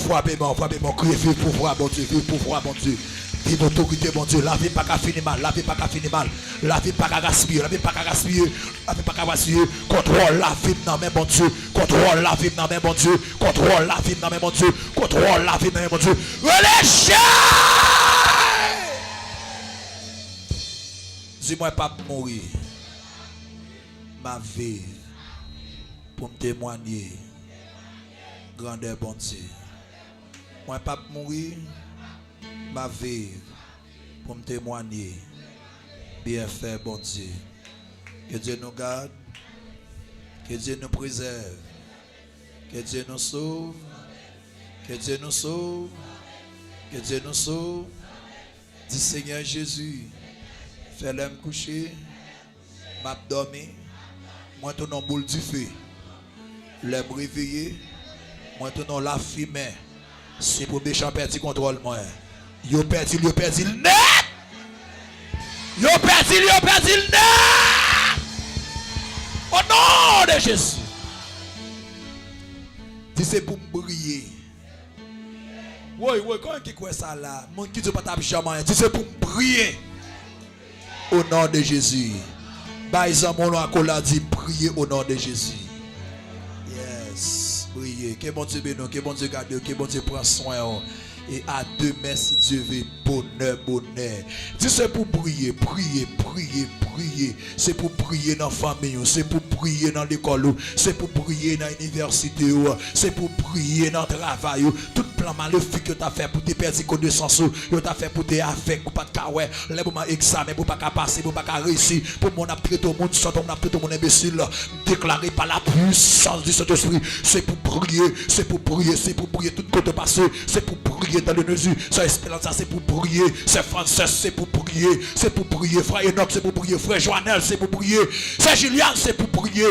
criez vive pour voir, bon Dieu, vive pour voir, bon Dieu. Vive autorité, bon Dieu. La vie pas qu'à finir mal, la vie pas qu'à finir mal. La vie pas qu'à gaspiller, la vie pas qu'à gaspiller. La vie pas qu'à gaspiller. Contrôle la vie dans mes bon Dieu. Contrôle la vie dans mes bon Dieu. Contrôle la vie dans mes bon Dieu. Contrôle la vie dans mes bon Dieu. Relâchez! Dis-moi pas mourir. Ma vie pour me témoigner. Grandeur bon Dieu. Moi pas mourir, ma vie pour me témoigner. Bien fait bon Dieu. Que Dieu nous garde, que Dieu nous préserve, que Dieu nous sauve, que Dieu nous sauve, que Dieu nous sauve. Dis Seigneur Jésus, fais-le me coucher, m'abdormer, moi ton nom boule du feu, le réveiller. Moi, tout non la fumée. C'est pour méchant perdre contrôle, moi. Yo perdu le net. Yo perdu le net. Au nom de Jésus. Si c'est pour briller. Oui, quand qui croit ça là? Mon qui ne pas taper jamais. Si c'est pour briller. Au nom de Jésus. Baïsa mon nom a dit prier au nom de Jésus. Yes. Priez, que bon Dieu bénisse, que bon Dieu garde, que bon Dieu prend soin. Et à demain, si Dieu veut, bonheur. Si c'est pour prier. C'est pour prier dans la famille, c'est pour prier dans l'école, c'est pour prier dans l'université, c'est pour prier dans le travail. Tout plan maléfique que tu as fait pour te perdre connaissance, que tu as fait pour te avec, pour pas te caouer, les moments examen, pour pas passer, pour pas réussir, pour mon après tout le monde, sans ton après tout le monde imbécile, déclaré par la puissance du Saint-Esprit. C'est pour prier, tout côté passé, c'est pour prier dans le Jésus. C'est Espérance, c'est pour prier, c'est Frances, c'est pour prier, frère Enoch, c'est pour prier, frère Joannel, c'est pour prier, frère Julien, c'est pour prier,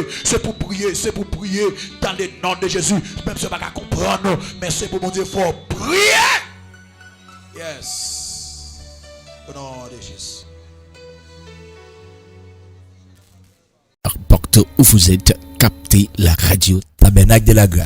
dans le nom de Jésus. Même si on ne peut pas comprendre, mais c'est pour mon Dieu, il faut prier. Yes. Au nom de Jésus. Partout où vous êtes, captez la radio Tabernacle de la Grâce.